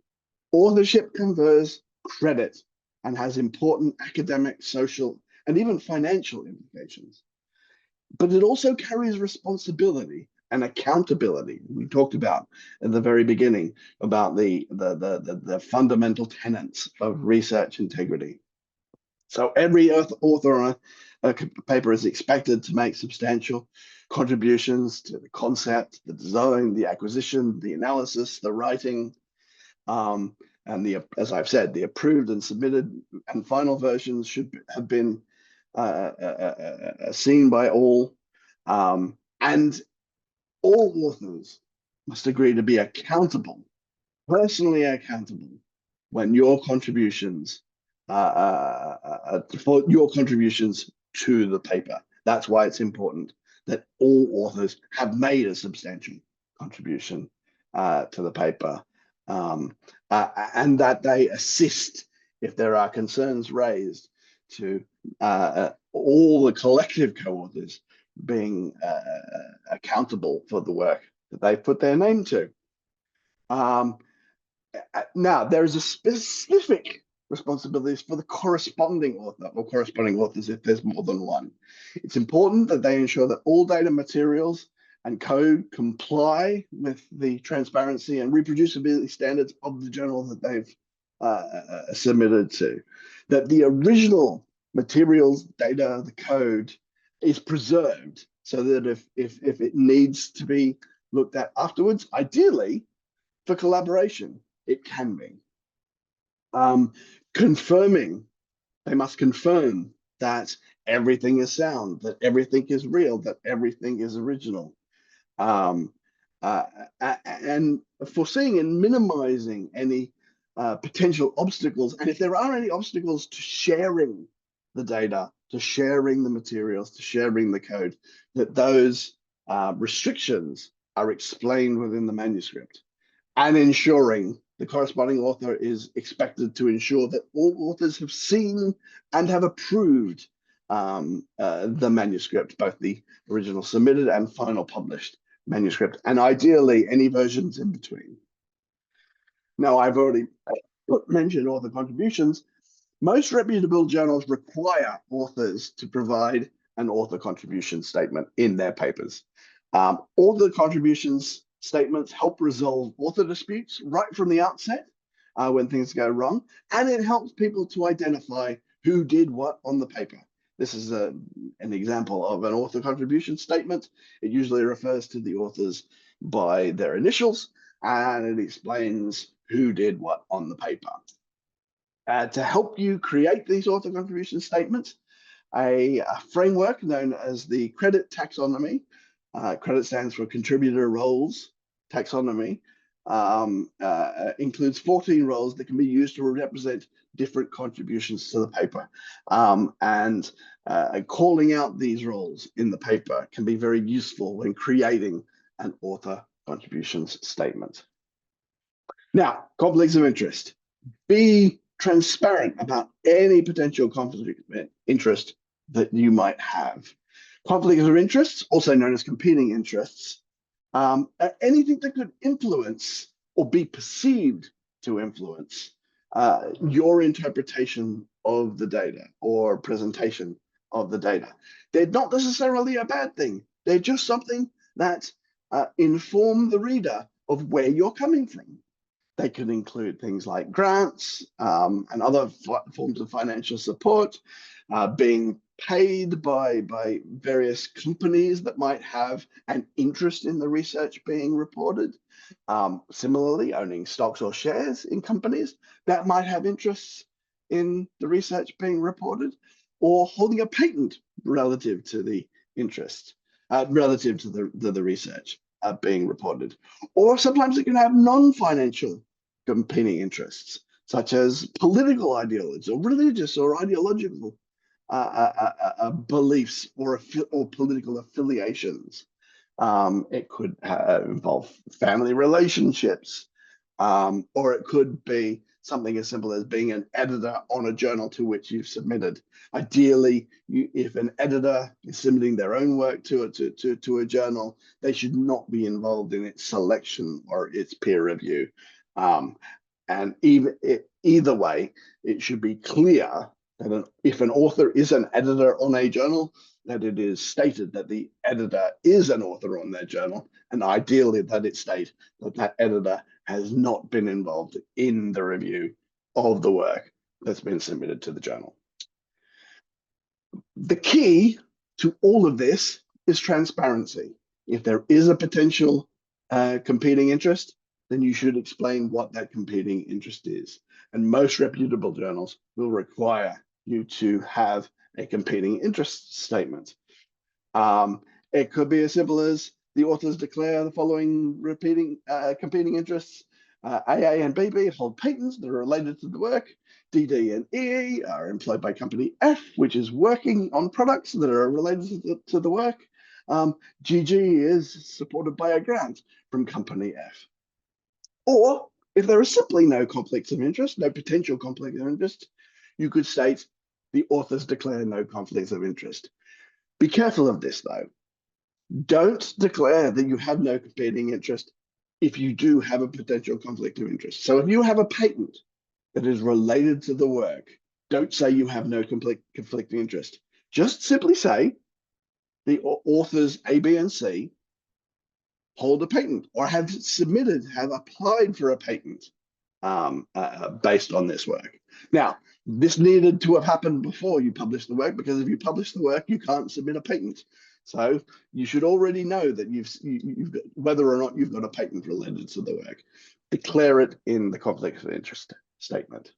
Authorship confers credit and has important academic, social, and even financial implications. But it also carries responsibility and accountability. We talked about at the very beginning about the fundamental tenets of research integrity. So every author on a paper is expected to make substantial contributions to the concept, the design, the acquisition, the analysis, the writing, and as I've said, the approved and submitted and final versions should have been seen by all. And all authors must agree to be accountable, personally accountable, when your contributions for your contributions to the paper. That's why it's important that all authors have made a substantial contribution to the paper, and that they assist if there are concerns raised to all the collective co-authors being accountable for the work that they put their name to. Now, there is a specific responsibilities for the corresponding author or corresponding authors if there's more than one. It's important that they ensure that all data materials and code comply with the transparency and reproducibility standards of the journal that they've submitted to, that the original materials, data, the code is preserved so that if it needs to be looked at afterwards, ideally for collaboration, it can be. Confirming, they must confirm that everything is sound, that everything is real, that everything is original. Um, uh, and foreseeing and minimizing any potential obstacles. And if there are any obstacles to sharing the data, to sharing the materials, to sharing the code, that those restrictions are explained within the manuscript, and ensuring the corresponding author is expected to ensure that all authors have seen and have approved the manuscript, both the original submitted and final published manuscript, and ideally any versions in between. Now, I've already mentioned author contributions. Most reputable journals require authors to provide an author contribution statement in their papers. Author contributions statements help resolve author disputes right from the outset when things go wrong, and it helps people to identify who did what on the paper. This is an example of an author contribution statement. It usually refers to the authors by their initials, and it explains who did what on the paper. To help you create these author contribution statements, a framework known as the credit taxonomy, credit stands for contributor roles taxonomy, includes 14 roles that can be used to represent different contributions to the paper. And calling out these roles in the paper can be very useful when creating an author contributions statement. Now, conflicts of interest. Be transparent about any potential conflict of interest that you might have. Conflicts of interest, also known as competing interests, are anything that could influence or be perceived to influence your interpretation of the data or presentation of the data. They're not necessarily a bad thing. They're just something that inform the reader of where you're coming from. They could include things like grants and other forms of financial support, being paid by various companies that might have an interest in the research being reported. Similarly, owning stocks or shares in companies that might have interests in the research being reported, or holding a patent relative to the interest, relative to the research being reported. Or sometimes it can have non-financial competing interests, such as political ideologies or religious or ideological beliefs or political affiliations. It could involve family relationships, or it could be something as simple as being an editor on a journal to which you've submitted. Ideally, if an editor is submitting their own work to a journal, they should not be involved in its selection or its peer review. And either way, it should be clear that if an author is an editor on a journal, that it is stated that the editor is an author on their journal, and ideally that it states that that editor has not been involved in the review of the work that's been submitted to the journal. The key to all of this is transparency. If there is a potential competing interest, then you should explain what that competing interest is. And most reputable journals will require you to have a competing interest statement. It could be as simple as the authors declare the following competing interests. AA and BB hold patents that are related to the work. DD and EE are employed by company F, which is working on products that are related to the work. GG is supported by a grant from company F. Or if there are simply no conflicts of interest, no potential conflict of interest, you could state the authors declare no conflicts of interest. Be careful of this, though. Don't declare that you have no competing interest if you do have a potential conflict of interest. So if you have a patent that is related to the work, don't say you have no conflicting interest. Just simply say the authors A, B, and C hold a patent or have applied for a patent based on this work. Now, this needed to have happened before you publish the work, because if you publish the work, you can't submit a patent. So you should already know that you've got, whether or not you've got a patent related to the work. Declare it in the conflict of interest statement.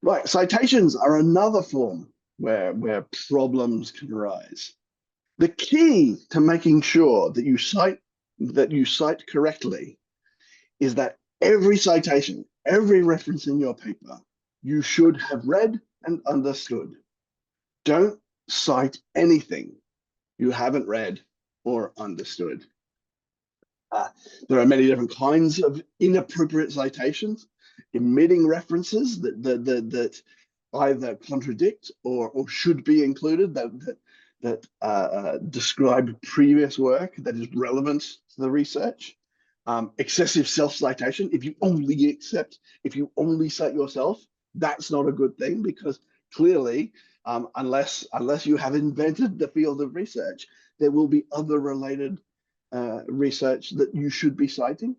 Right, citations are another form where problems can arise. The key to making sure that you cite correctly is that every citation, every reference in your paper, you should have read and understood. Don't cite anything you haven't read or understood. There are many different kinds of inappropriate citations, omitting references that either contradict or should be included, that describe previous work that is relevant to the research. Excessive self-citation. If you only cite yourself, that's not a good thing, because clearly, unless you have invented the field of research, there will be other related research that you should be citing.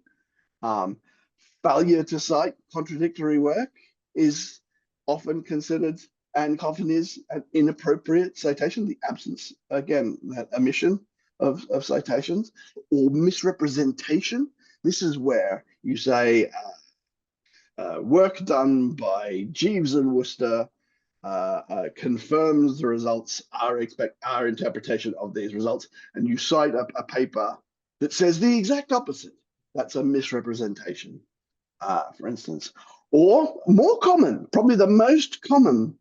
Failure to cite contradictory work is often considered, and often is, an inappropriate citation. The absence, again, that omission of citations, or misrepresentation. This is where you say work done by Jeeves and Worcester confirms the results, our interpretation of these results, and you cite a paper that says the exact opposite. That's a misrepresentation, for instance. Or more common, probably the most common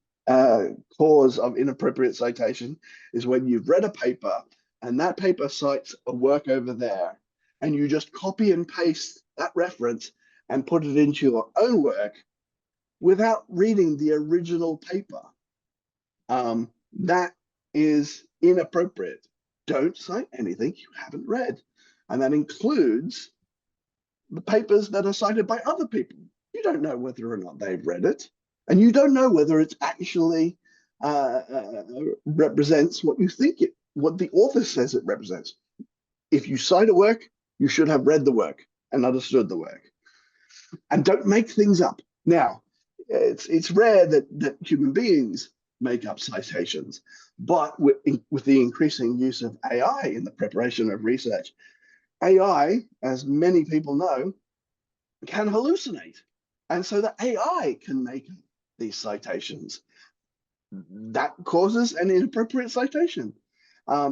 cause of inappropriate citation is when you've read a paper and that paper cites a work over there, and you just copy and paste that reference and put it into your own work without reading the original paper. That is inappropriate. Don't cite anything you haven't read. And that includes the papers that are cited by other people. You don't know whether or not they've read it, and you don't know whether it actually represents what you think what the author says it represents. If you cite a work, you should have read the work and understood the work. And don't make things up. Now, it's rare that human beings make up citations, but with the increasing use of AI in the preparation of research, AI, as many people know, can hallucinate. And so the AI can make these citations. That causes an inappropriate citation.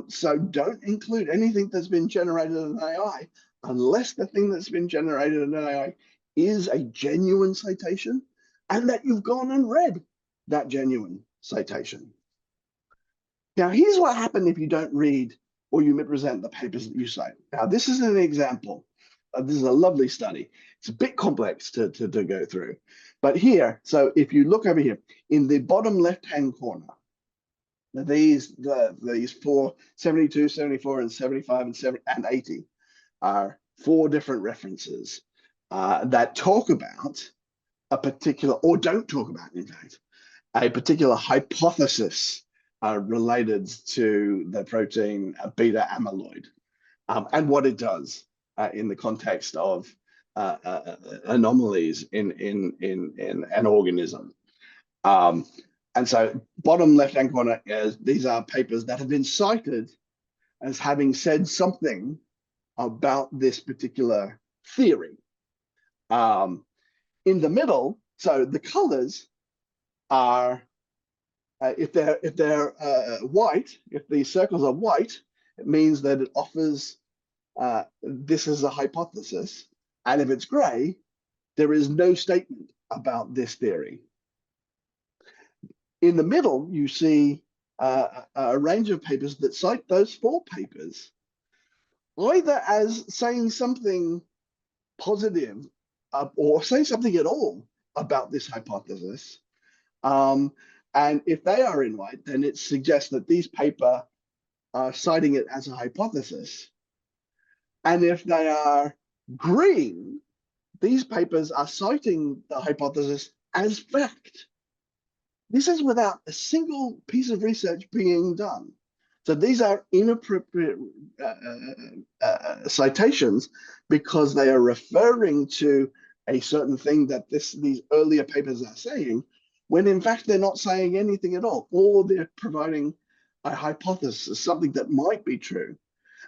So don't include anything that's been generated in AI unless the thing that's been generated in AI is a genuine citation and that you've gone and read that genuine citation. Now, here's what happens if you don't read or you misrepresent the papers that you cite. Now, this is an example. This is a lovely study. It's a bit complex to go through. But here, so if you look over here, in the bottom left-hand corner, these four, 72, 74, and 75, and 80 are four different references that talk about a particular, or don't talk about, in fact, a particular hypothesis related to the protein beta amyloid and what it does in the context of anomalies in an organism. And so bottom left-hand corner is these are papers that have been cited as having said something about this particular theory. In the middle, so the colors are, if they're white, if the circles are white, it means that it offers this is a hypothesis. And if it's gray, there is no statement about this theory. In the middle, you see a range of papers that cite those four papers, either as saying something positive or saying something at all about this hypothesis. And if they are in white, then it suggests that these papers are citing it as a hypothesis. And if they are green, these papers are citing the hypothesis as fact. This is without a single piece of research being done. So these are inappropriate citations because they are referring to a certain thing that these earlier papers are saying, when in fact they're not saying anything at all, or they're providing a hypothesis, something that might be true.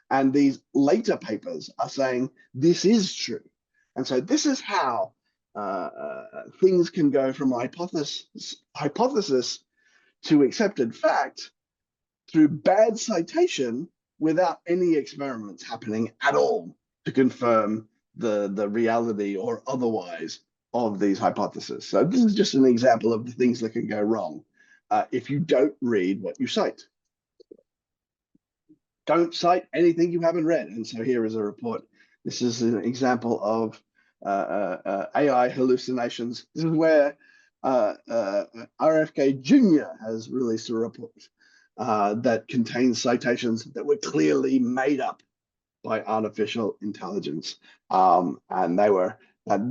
And these later papers are saying this is true. And so this is how things can go from hypothesis to accepted fact through bad citation without any experiments happening at all to confirm the reality or otherwise of these hypotheses. So this is just an example of the things that can go wrong if you don't read what you cite. Don't cite anything you haven't read. And so here is a report. This is an example of AI hallucinations. This is where RFK Jr. has released a report that contains citations that were clearly made up by artificial intelligence. And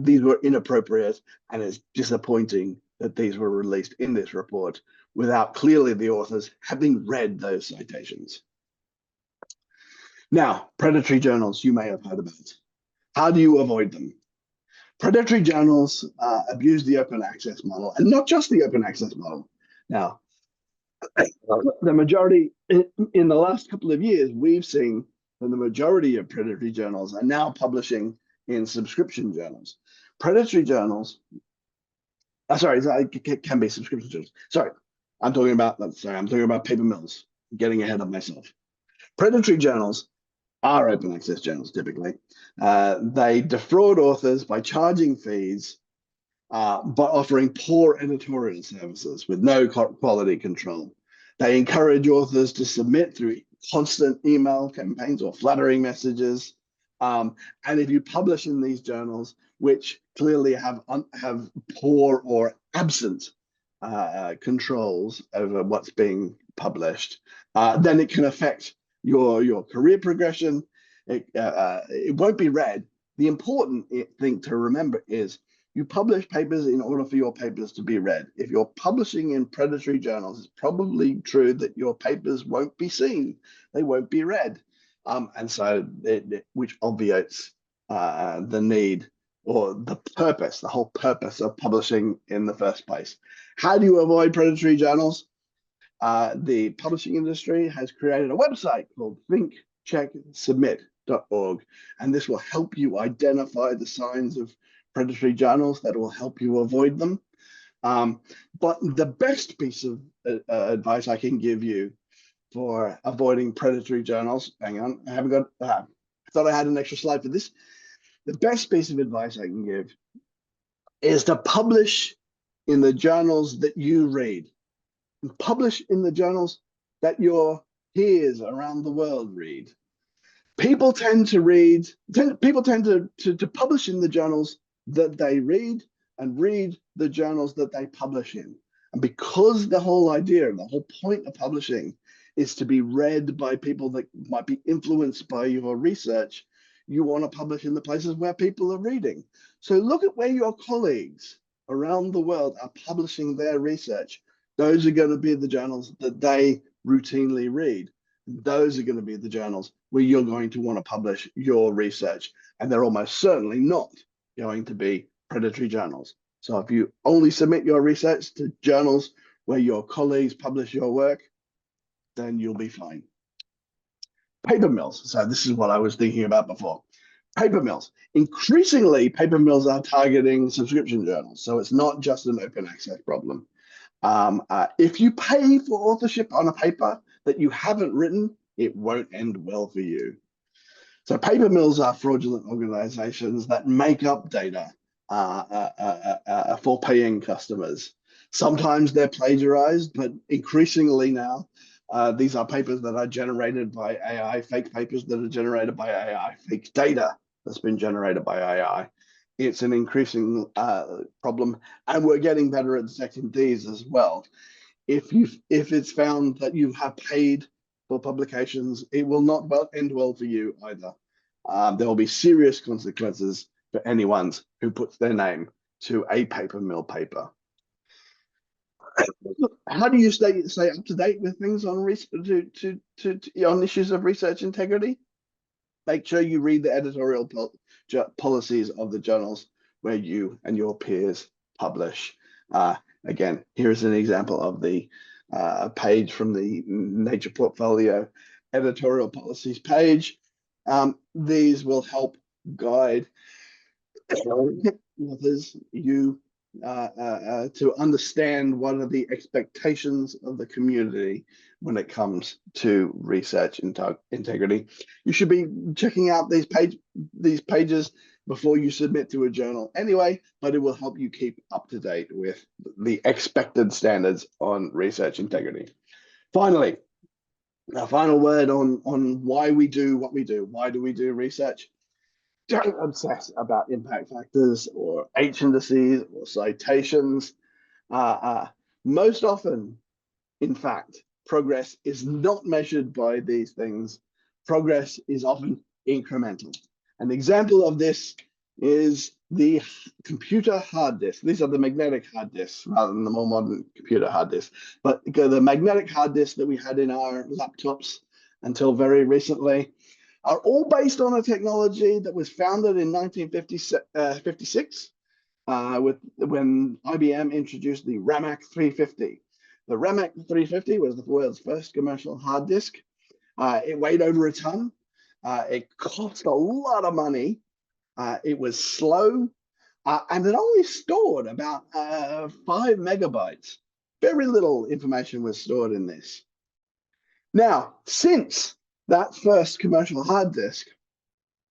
these were inappropriate, and it's disappointing that these were released in this report without clearly the authors having read those citations. Now, predatory journals you may have heard about. How do you avoid them? Predatory journals abuse the open access model, and not just the open access model. Now, the majority, in the last couple of years, we've seen that the majority of predatory journals are now publishing in subscription journals. Predatory journals, it can be subscription journals. I'm talking about papermills, getting ahead of myself. Predatory journals are open access journals typically. They defraud authors by charging fees, by offering poor editorial services with no quality control. They encourage authors to submit through constant email campaigns or flattering messages. And if you publish in these journals, which clearly have poor or absent controls over what's being published, then it can affect your career progression. It won't be read. The important thing to remember is you publish papers in order for your papers to be read. If you're publishing in predatory journals, it's probably true that your papers won't be seen. They won't be read. And so which obviates the need or the whole purpose of publishing in the first place. How do you avoid predatory journals? The publishing industry has created a website called thinkchecksubmit.org, and this will help you identify the signs of predatory journals that will help you avoid them. But the best piece of advice I can give you for avoiding predatory journals, hang on, I haven't got, I thought I had an extra slide for this. The best piece of advice I can give is to publish in the journals that you read. Publish in the journals that your peers around the world read. People tend to publish in the journals that they read and read the journals that they publish in. And because the whole idea, the whole point of publishing is to be read by people that might be influenced by your research, you want to publish in the places where people are reading. So look at where your colleagues around the world are publishing their research. Those are going to be the journals that they routinely read. Those are going to be the journals where you're going to want to publish your research. And they're almost certainly not going to be predatory journals. So if you only submit your research to journals where your colleagues publish your work, then you'll be fine. Paper mills. So this is what I was thinking about before. Paper mills. Increasingly, paper mills are targeting subscription journals. So it's not just an open access problem. If you pay for authorship on a paper that you haven't written, it won't end well for you. So paper mills are fraudulent organizations that make up data for paying customers. Sometimes they're plagiarized, but increasingly now, these are papers that are generated by AI, fake papers that are generated by AI, fake data that's been generated by AI. It's an increasing problem, and we're getting better at detecting these as well. If it's found that you have paid for publications, it will not end well for you either. There will be serious consequences for anyone who puts their name to a paper mill paper. How do you stay up to date with things on on issues of research integrity? Make sure you read the editorial policies of the journals where you and your peers publish. Again, here's an example of the page from the Nature Portfolio editorial policies page. These will help guide authors, you, to understand what are the expectations of the community when it comes to research integrity. You should be checking out these pages before you submit to a journal anyway, but it will help you keep up to date with the expected standards on research integrity. Finally, a final word on why we do what we do. Why do we do research? Don't obsess about impact factors or H indices or citations. Most often, in fact, progress is not measured by these things. Progress is often incremental. An example of this is the computer hard disk. These are the magnetic hard disks rather than the more modern computer hard disks. But the magnetic hard disks that we had in our laptops until very recently are all based on a technology that was founded in 1956 when IBM introduced the RAMAC 350. The RAMAC 350 was the world's first commercial hard disk. It weighed over a ton. It cost a lot of money. It was slow, and it only stored about 5 megabytes. Very little information was stored in this. Now, since that first commercial hard disk,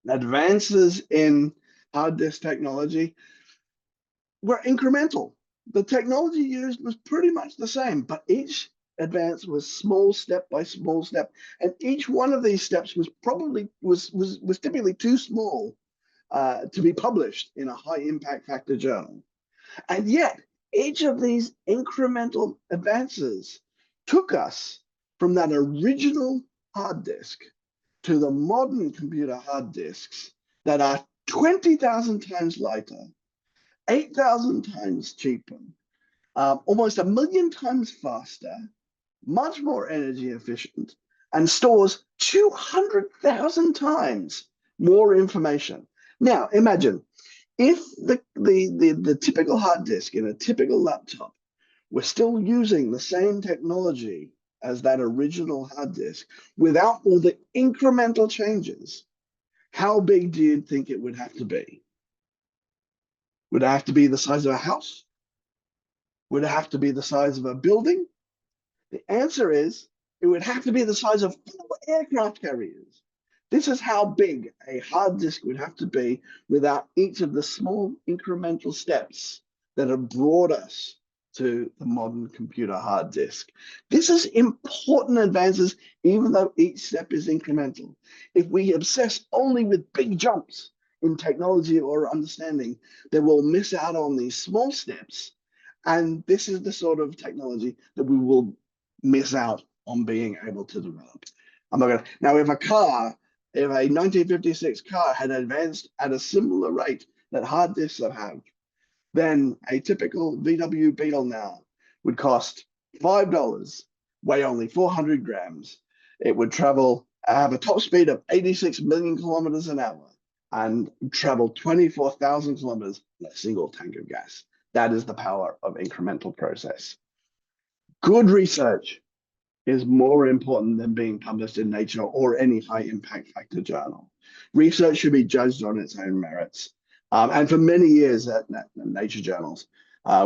advances in hard disk technology were incremental. The technology used was pretty much the same, but each advance was small step by small step, and each one of these steps was typically too small to be published in a high impact factor journal. And yet, each of these incremental advances took us from that original hard disk to the modern computer hard disks that are 20,000 times lighter, 8,000 times cheaper, almost 1 million times faster, much more energy efficient, and stores 200,000 times more information. Now, imagine if the typical hard disk in a typical laptop were still using the same technology as that original hard disk without all the incremental changes, how big do you think it would have to be? Would it have to be the size of a house? Would it have to be the size of a building? The answer is it would have to be the size of 4 aircraft carriers. This is how big a hard disk would have to be without each of the small incremental steps that have brought us to the modern computer hard disk. This is important advances, even though each step is incremental. If we obsess only with big jumps in technology or understanding, then we'll miss out on these small steps. And this is the sort of technology that we will miss out on being able to develop. I'm not gonna, now if a 1956 car had advanced at a similar rate that hard disks have, then a typical VW Beetle now would cost $5, weigh only 400 grams. It would have a top speed of 86 million kilometers an hour and travel 24,000 kilometers in a single tank of gas. That is the power of incremental process. Good research is more important than being published in Nature or any high impact factor journal. Research should be judged on its own merits. And for many years at Nature journals,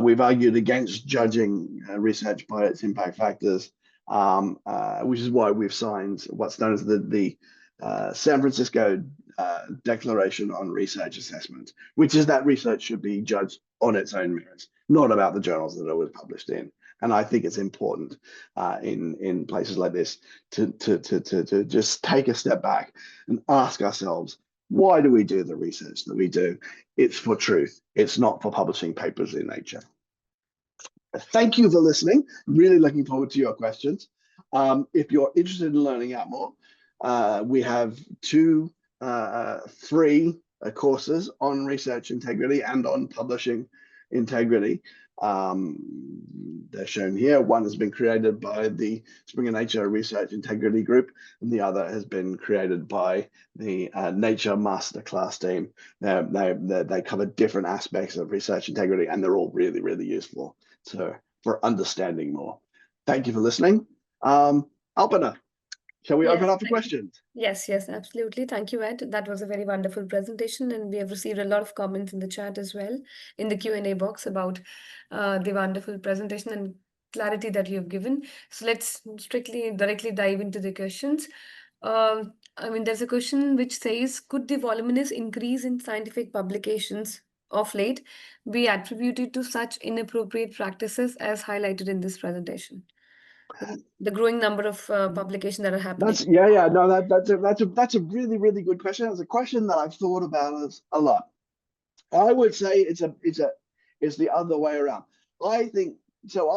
we've argued against judging research by its impact factors, which is why we've signed what's known as the San Francisco Declaration on Research Assessment, which is that research should be judged on its own merits, not about the journals that it was published in. And I think it's important in places like this to just take a step back and ask ourselves, why do we do the research that we do? It's for truth. It's not for publishing papers in Nature. Thank you for listening. Really looking forward to your questions. If you're interested in learning out more, we have 2 free courses on research integrity and on publishing integrity. They're shown here. One has been created by the Springer Nature Research Integrity Group, and the other has been created by the Nature Masterclass team. They cover different aspects of research integrity, and they're all really, really useful for understanding more. Thank you for listening. Alpana, shall we open Yes, up for thank you. questions? Yes, yes, absolutely. Thank you, Ed. That was a very wonderful presentation, and we have received a lot of comments in the chat as well, in the Q&A box about the wonderful presentation and clarity that you have given. So let's directly dive into the questions. I mean, there's a question which says, could the voluminous increase in scientific publications of late be attributed to such inappropriate practices as highlighted in this presentation? The growing number of publications that are happening. No, that's a really, really good question. It's a question that I've thought about a lot. I would say it's the other way around. I think so.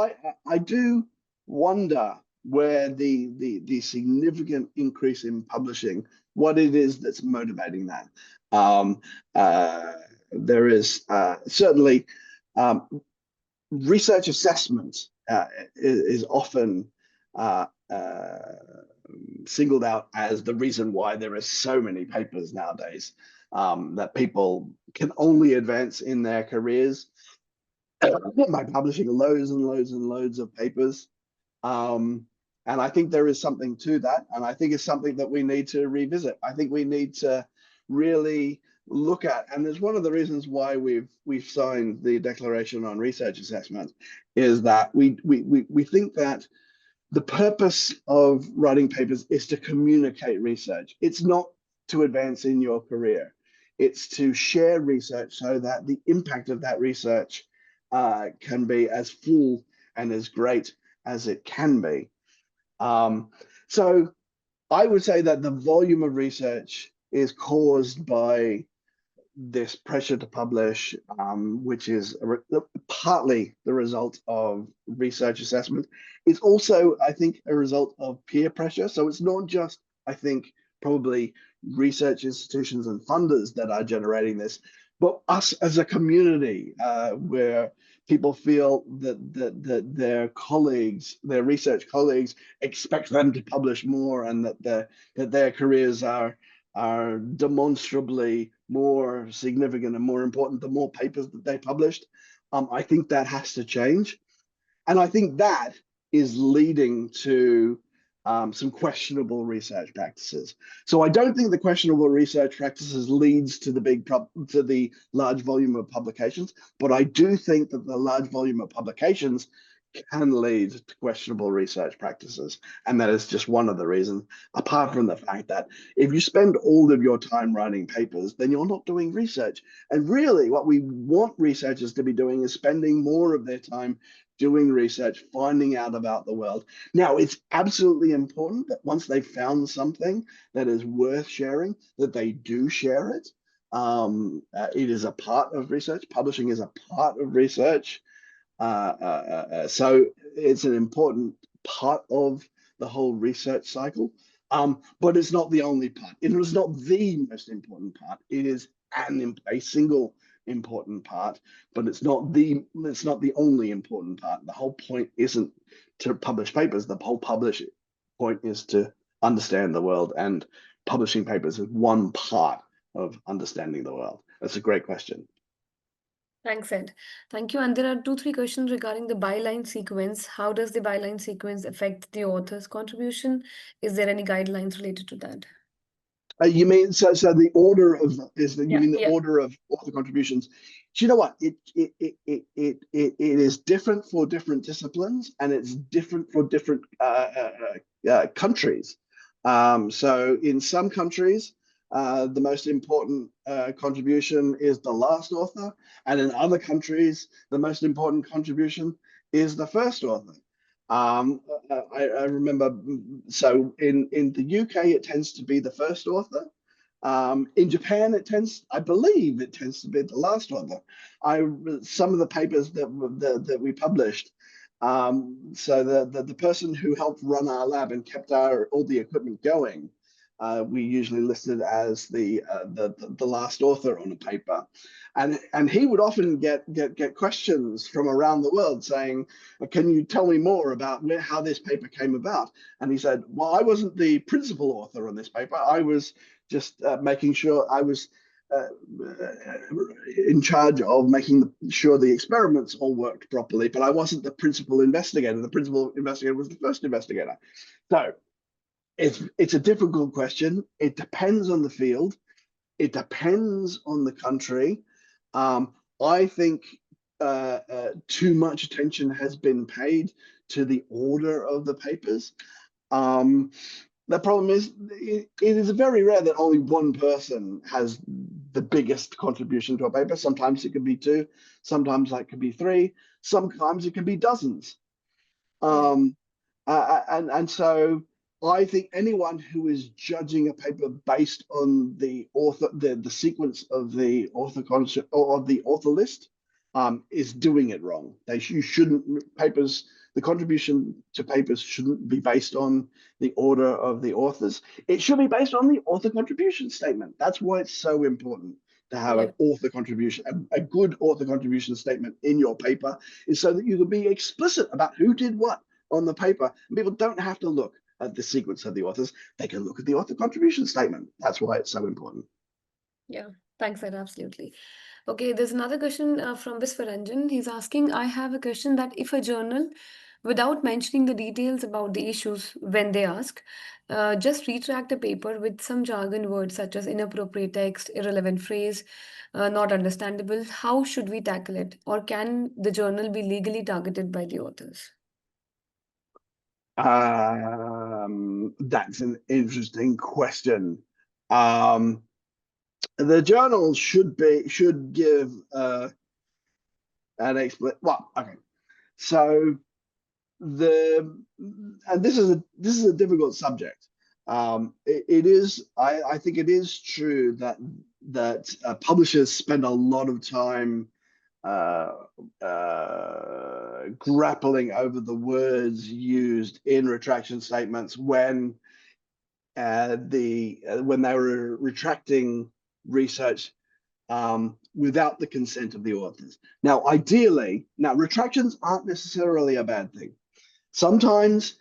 I do wonder where the significant increase in publishing, what it is that's motivating that. Um, there is certainly research assessment is often uh, singled out as the reason why there are so many papers nowadays, that people can only advance in their careers by publishing loads and loads and loads of papers. And I think there is something to that. And I think it's something that we need to revisit. I think we need to really look at, and there's one of the reasons why we've signed the Declaration on Research Assessment, is that we think that the purpose of writing papers is to communicate research. It's not to advance in your career. It's to share research so that the impact of that research can be as full and as great as it can be. So I would say that the volume of research is caused by this pressure to publish, which is partly the result of research assessment. It's also, I think, a result of peer pressure. So it's not just, I think, probably research institutions and funders that are generating this, but us as a community, where people feel that their colleagues, their research colleagues, expect them to publish more, and that their careers are demonstrably more significant and more important the more papers that they published. I think that has to change. And I think that is leading to some questionable research practices. So I don't think the questionable research practices leads to the large volume of publications, but I do think that the large volume of publications can lead to questionable research practices. And that is just one of the reasons, apart from the fact that if you spend all of your time writing papers, then you're not doing research. And really what we want researchers to be doing is spending more of their time doing research, finding out about the world. Now, it's absolutely important that once they've found something that is worth sharing, that they do share it. It is a part of research. Publishing is a part of research. So it's an important part of the whole research cycle, but it's not the only part. It is not the most important part. It is a single important part, but it's not the only important part. The whole point isn't to publish papers. The whole point is to understand the world, and publishing papers is one part of understanding the world. That's a great question. Thanks, Ed. Thank you. And there are 2, 3 questions regarding the byline sequence. How does the byline sequence affect the author's contribution? Is there any guidelines related to that? You mean so the order of you mean the Yeah. order of author contributions? Do you know what it is different for different disciplines, and it's different for different countries. So in some countries, the most important contribution is the last author, and in other countries, the most important contribution is the first author. I remember, so in the UK, it tends to be the first author. In Japan, I believe it tends to be the last author. Some of the papers that we published, so the person who helped run our lab and kept all the equipment going, we usually listed as the last author on a paper, and he would often get questions from around the world saying, "Can you tell me more about how this paper came about?" And he said, "Well, I wasn't the principal author on this paper. I was just making sure I was." In charge of making sure the experiments all worked properly, but I wasn't the principal investigator. The principal investigator was the first investigator. So it's a difficult question. It depends on the field. It depends on the country. I think too much attention has been paid to the order of the papers. The problem is it is very rare that only one person has the biggest contribution to a paper. Sometimes it could be two, sometimes that could be three, sometimes it could be dozens. Yeah. And so I think anyone who is judging a paper based on the author, the sequence of the author concept or of the author list, is doing it wrong. You shouldn't papers. The contribution to papers shouldn't be based on the order of the authors. It should be based on the author contribution statement. That's why it's so important to have Yeah. an author contribution, a good author contribution statement in your paper, is so that you can be explicit about who did what on the paper. And people don't have to look at the sequence of the authors. They can look at the author contribution statement. That's why it's so important. Yeah. Thanks, Ed. Absolutely. Okay, there's another question from Viswaranjan. He's asking, I have a question that if a journal, without mentioning the details about the issues when they ask, just retract a paper with some jargon words such as inappropriate text, irrelevant phrase, not understandable, how should we tackle it? Or can the journal be legally targeted by the authors? That's an interesting question. The journal should give an explanation. Well, okay. So the and this is a difficult subject. It is. I think it is true that publishers spend a lot of time uh, grappling over the words used in retraction statements when when they were retracting research without the consent of the authors. Now, ideally, retractions aren't necessarily a bad thing. Sometimes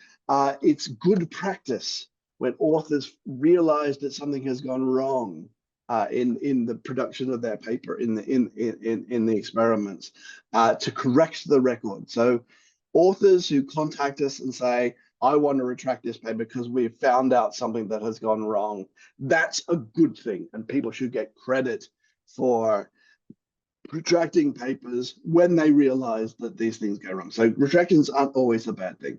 it's good practice when authors realize that something has gone wrong in the production of their paper in the experiments to correct the record. So authors who contact us and say, I want to retract this paper because we've found out something that has gone wrong. That's a good thing, and people should get credit for retracting papers when they realize that these things go wrong. So retractions aren't always a bad thing.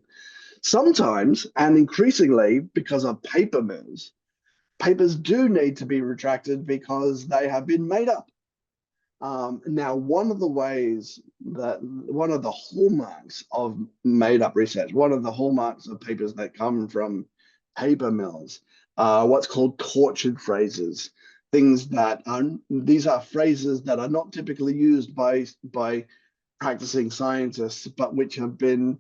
Sometimes, and increasingly because of paper mills, papers do need to be retracted because they have been made up. Now, one of the hallmarks of made up research, one of the hallmarks of papers that come from paper mills, what's called tortured phrases, these are phrases that are not typically used by practicing scientists, but which have been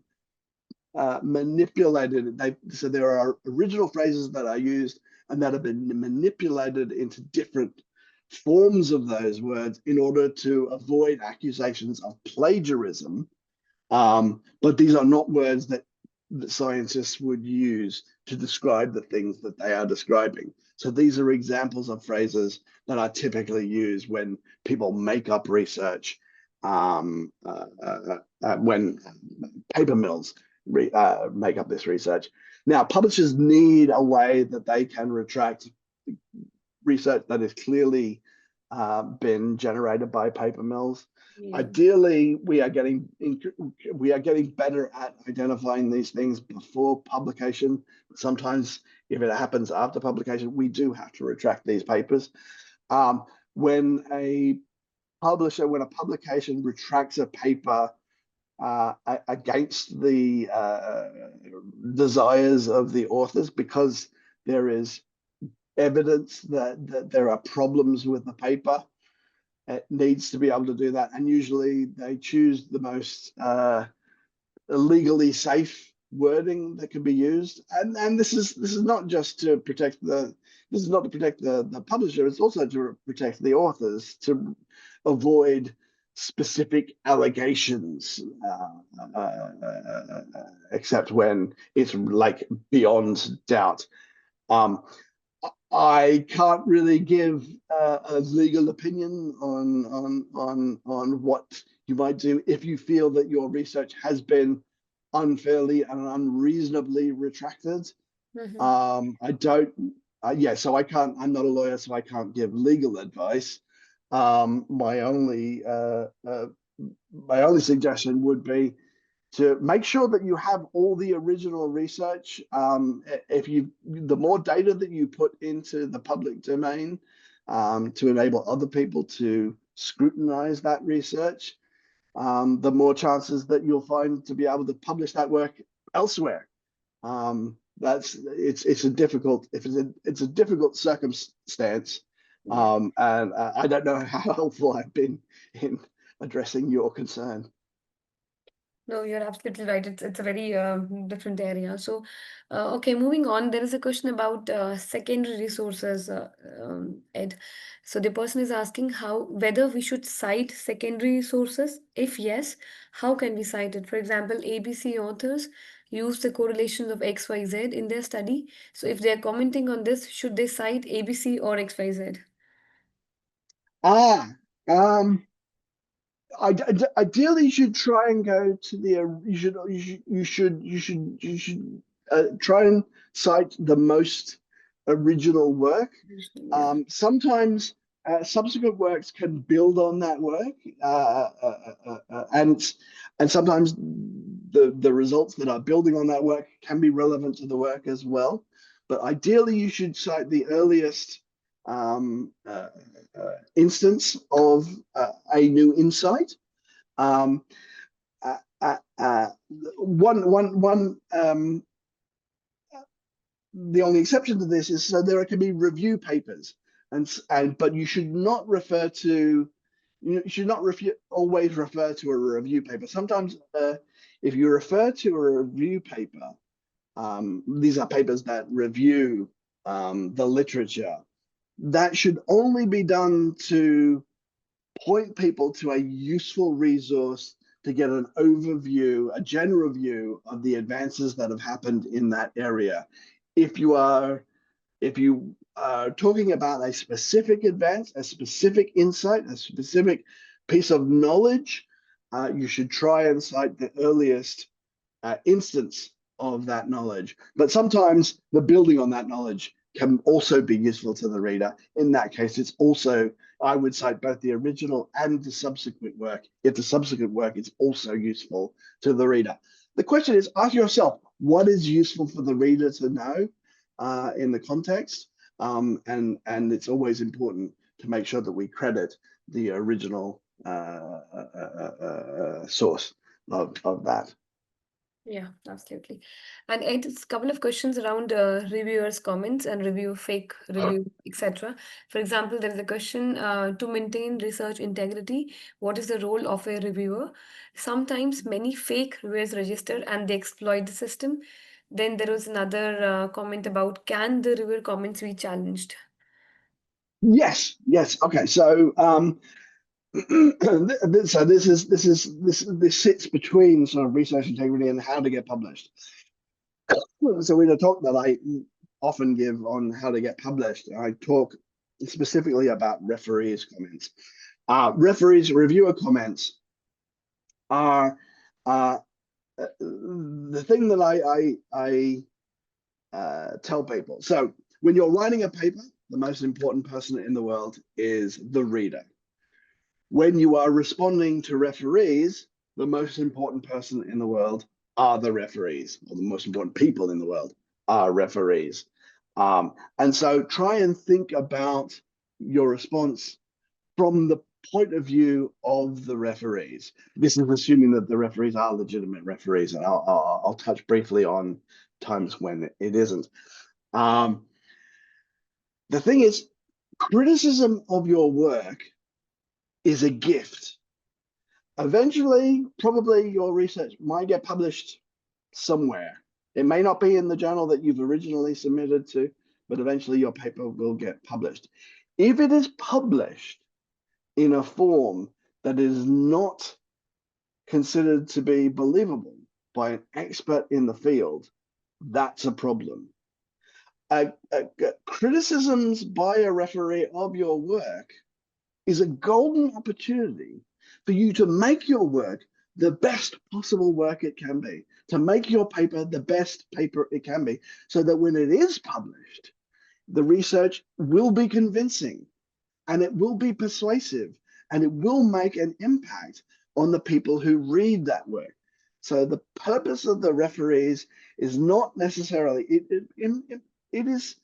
manipulated. So there are original phrases that are used and that have been manipulated into different forms of those words in order to avoid accusations of plagiarism. But these are not words that scientists would use to describe the things that they are describing. So these are examples of phrases that are typically used when people make up research, when paper mills make up this research. Now, publishers need a way that they can retract research that is clearly been generated by paper mills. Yeah. Ideally, we are getting better at identifying these things before publication. Sometimes, if it happens after publication, we do have to retract these papers. When a publication retracts a paper against the desires of the authors because there is evidence that there are problems with the paper. It needs to be able to do that, and usually they choose the most legally safe wording that can be used, and this is not just to protect the this is not to protect the publisher, it's also to protect the authors, to avoid specific allegations, except when it's like beyond doubt. Um, I can't really give a legal opinion on what you might do if you feel that your research has been unfairly and unreasonably retracted. Mhm. I don't, yeah, so I can't, I'm not a lawyer, so I can't give legal advice. My only suggestion would be to make sure that you have all the original research. If you, the more data that you put into the public domain, to enable other people to scrutinize that research, the more chances that you'll find to be able to publish that work elsewhere. That's it's a difficult it's a difficult circumstance, Yeah. and I don't know how helpful I've been in addressing your concern. No, you're absolutely right. It's a very different area. So, okay, moving on. There is a question about secondary resources, Ed. So the person is asking how whether we should cite secondary sources. If yes, how can we cite it? For example, ABC authors use the correlations of XYZ in their study. So if they are commenting on this, should they cite ABC or XYZ? Ah, um, ideally, you should try and go to the you should try and cite the most original work. Yeah. Sometimes subsequent works can build on that work, and sometimes the results that are building on that work can be relevant to the work as well. But ideally, you should cite the earliest um, uh, instance of a new insight. Um, uh, uh, uh, one The only exception to this is so there can be review papers, and but you should not refer to you should not always refer to a review paper. Sometimes, if you refer to a review paper, these are papers that review the literature. That should only be done to point people to a useful resource to get an overview, a general view of the advances that have happened in that area. If you are if you are talking about a specific advance, a specific insight, a specific piece of knowledge, you should try and cite the earliest instance of that knowledge. But sometimes the building on that knowledge can also be useful to the reader. In that case, it's also, I would cite both the original and the subsequent work, if the subsequent work is also useful to the reader. The question is, ask yourself, what is useful for the reader to know in the context? And it's always important to make sure that we credit the original source of that. Yeah, absolutely. And it's a couple of questions around reviewers' comments and review, fake review, etc. For example, there is a question to maintain research integrity, what is the role of a reviewer? Sometimes many fake reviewers register and they exploit the system. Then there was another comment about can the reviewer comments be challenged? Yes, yes. Okay, so so this sits between sort of research integrity and how to get published. So in a talk that I often give on how to get published, I talk specifically about referees' comments. Referees' reviewer comments are the thing that I tell people. So when you're writing a paper, the most important person in the world is the reader. When you are responding to referees, the most important person in the world are the referees, or the most important people in the world are referees. And so try and think about your response from the point of view of the referees. This is assuming that the referees are legitimate referees, and I'll touch briefly on times when it isn't. Um, the thing is, criticism of your work is a gift. Eventually, probably your research might get published somewhere. It may not be in the journal that you've originally submitted to, but eventually your paper will get published. If it is published in a form that is not considered to be believable by an expert in the field, that's a problem. Criticisms by a referee of your work is a golden opportunity for you to make your work the best possible work it can be, to make your paper the best paper it can be, so that when it is published, the research will be convincing and it will be persuasive and it will make an impact on the people who read that work. So the purpose of the referees is not necessarily, it is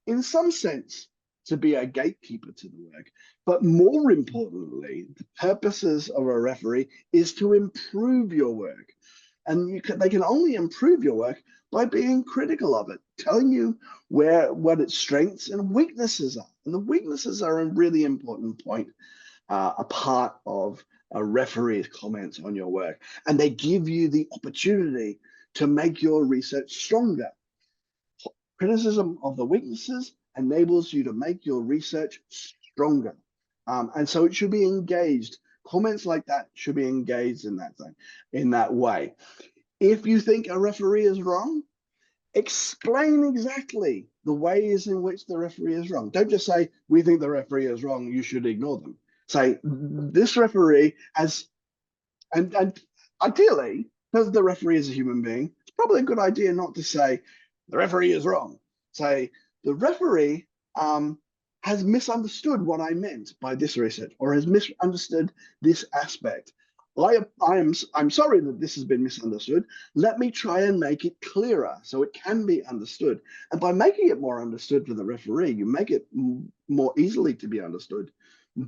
in some sense to be a gatekeeper to the work, but more importantly, the purposes of a referee is to improve your work. And they can only improve your work by being critical of it, telling you what its strengths and weaknesses are. And the weaknesses are a really important point, a part of a referee's comments on your work. And they give you the opportunity to make your research stronger. Criticism of the weaknesses enables you to make your research stronger. And so it should be engaged. Comments like that should be engaged in that way. If you think a referee is wrong, explain exactly the ways in which the referee is wrong. Don't just say, we think the referee is wrong, you should ignore them. Say, this referee has, and ideally, because the referee is a human being, it's probably a good idea not to say, the referee is wrong. Say, the referee has misunderstood what I meant by this research, or has misunderstood this aspect. I'm sorry that this has been misunderstood. Let me try and make it clearer so it can be understood. And by making it more understood for the referee, you make it more easily to be understood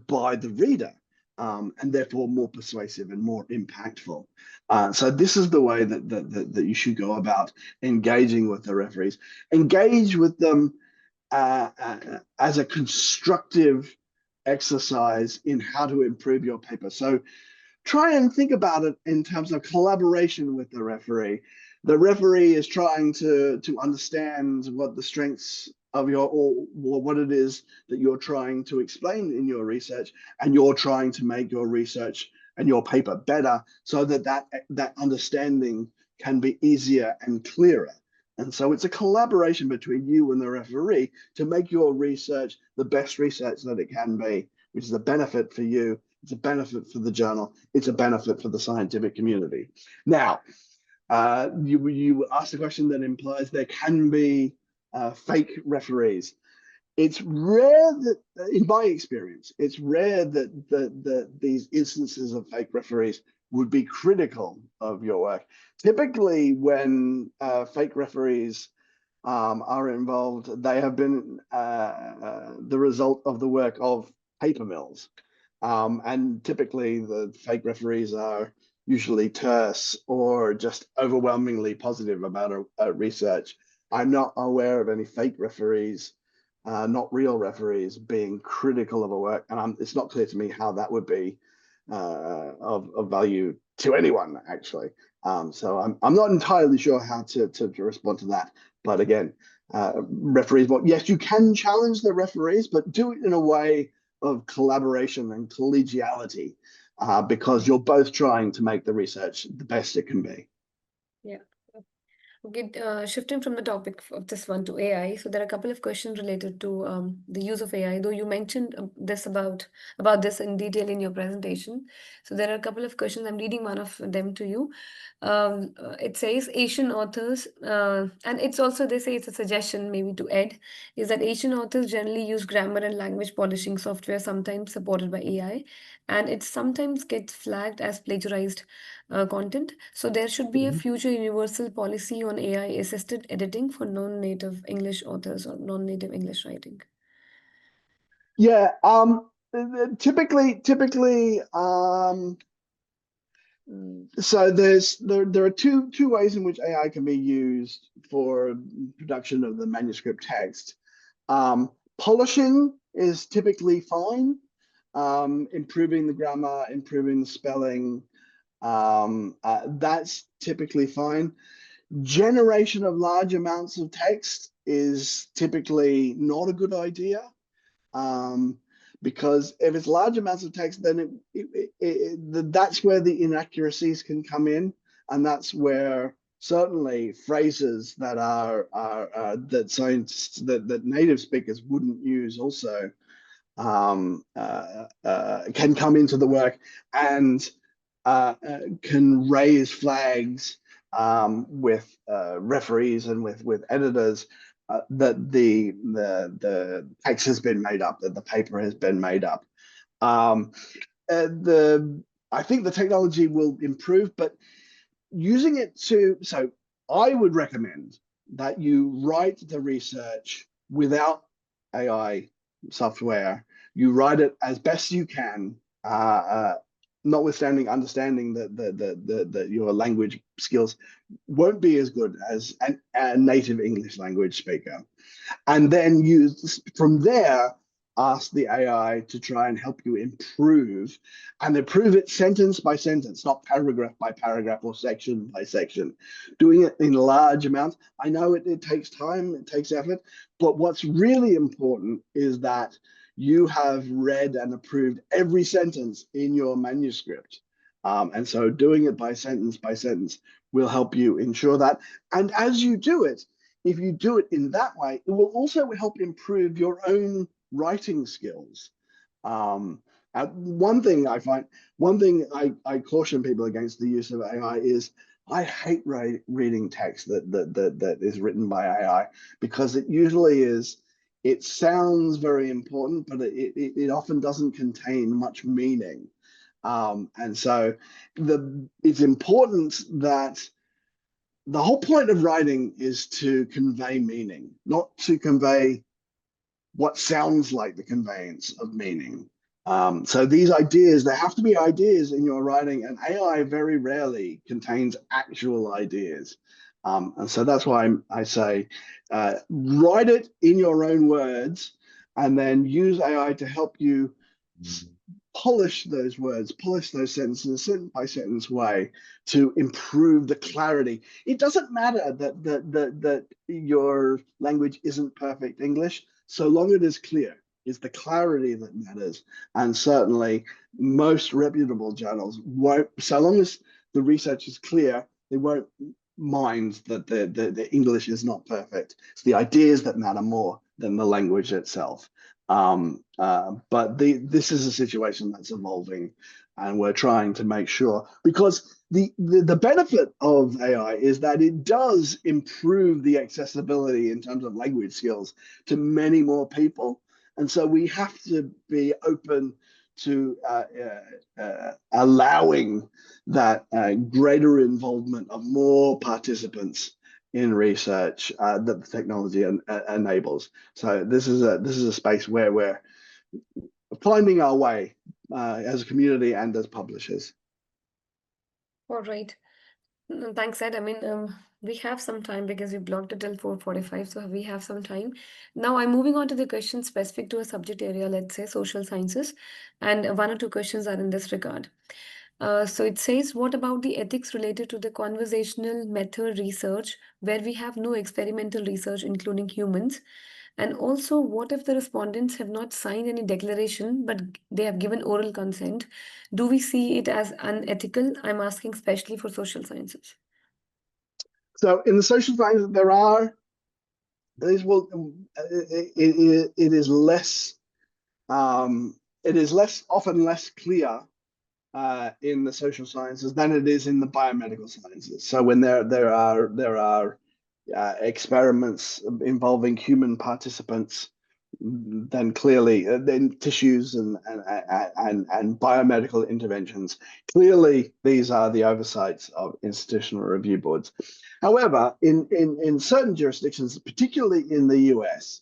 by the reader, and therefore more persuasive and more impactful. So this is the way that you should go about engaging with the referees. Engage with them as a constructive exercise in how to improve your paper. So try and think about it in terms of collaboration with the referee. The referee is trying to understand what the strengths of or what it is that you're trying to explain in your research, and you're trying to make your research and your paper better so that understanding can be easier and clearer. And so it's a collaboration between you and the referee to make your research the best research that it can be, which is a benefit for you. It's a benefit for the journal. It's a benefit for the scientific community. Now, you asked a question that implies there can be fake referees. It's rare that, in my experience, it's rare that these instances of fake referees would be critical of your work. Typically, when fake referees are involved, they have been the result of the work of papermills. And typically the fake referees are usually terse or just overwhelmingly positive about a research. I'm not aware of any fake referees, not real referees, being critical of a work, and it's not clear to me how that would be of value to anyone, actually. So I'm not entirely sure how to respond to that. But again, referees, well, yes, you can challenge the referees, but do it in a way of collaboration and collegiality, because you're both trying to make the research the best it can be. Yeah. Okay, shifting from the topic of this one to AI, so there are a couple of questions related to the use of AI. Though you mentioned this about this in detail in your presentation, so there are a couple of questions. I'm reading one of them to you. It says Asian authors, and it's also, they say it's a suggestion maybe to Ed, is that Asian authors generally use grammar and language polishing software, sometimes supported by AI, and it sometimes gets flagged as plagiarized content. So there should be a future universal policy on AI assisted editing for non-native English authors or non-native English writing. Yeah, typically, so there are two ways in which AI can be used for production of the manuscript text. Polishing is typically fine. Improving the grammar, improving the spelling, that's typically fine. Generation of large amounts of text is typically not a good idea, um, because if it's large amounts of text, then that's where the inaccuracies can come in, and that's where certainly phrases that are that scientists that native speakers wouldn't use also can come into the work and can raise flags with referees and with editors that the text has been made up, that the paper has been made up. Um, the I think the technology will improve, but using it so I would recommend that you write the research without AI software. You write it as best you can, notwithstanding understanding that your language skills won't be as good as a native English language speaker, and then use from there, ask the AI to try and help you improve, and improve it sentence by sentence, not paragraph by paragraph or section by section. Doing it in large amounts. I know it takes time, it takes effort, but what's really important is that you have read and approved every sentence in your manuscript. And so doing it by sentence will help you ensure that. And as you do it, if you do it in that way, it will also help improve your own writing skills. One thing I caution people against the use of AI is I hate reading text that is written by AI, because it usually is. It sounds very important, but it often doesn't contain much meaning. And so it's important that the whole point of writing is to convey meaning, not to convey what sounds like the conveyance of meaning. So these ideas, there have to be ideas in your writing, and AI very rarely contains actual ideas. And so that's why I say write it in your own words, and then use AI to help you polish those words, polish those sentences, sentence by sentence way, to improve the clarity. It doesn't matter that your language isn't perfect English, so long it is clear. It's the clarity that matters. And certainly most reputable journals won't, so long as the research is clear, they won't mind that the English is not perfect. It's the ideas that matter more than the language itself. But this is a situation that's evolving, and we're trying to make sure, because the benefit of AI is that it does improve the accessibility in terms of language skills to many more people. And so we have to be open to allowing that greater involvement of more participants in research that the technology enables. So this is a space where we're finding our way as a community and as publishers. All right. Thanks, Ed. I mean, we have some time because we blocked it till 4:45, so we have some time. Now I'm moving on to the questions specific to a subject area, let's say social sciences, and one or two questions are in this regard. So it says, what about the ethics related to the conversational method research where we have no experimental research, including humans? And also, what if the respondents have not signed any declaration, but they have given oral consent? Do we see it as unethical? I'm asking especially for social sciences. So in the social sciences, it is less often less clear in the social sciences than it is in the biomedical sciences. So when there are experiments involving human participants, then clearly then tissues and biomedical interventions, clearly these are the oversights of institutional review boards. However, in certain jurisdictions, particularly in the US,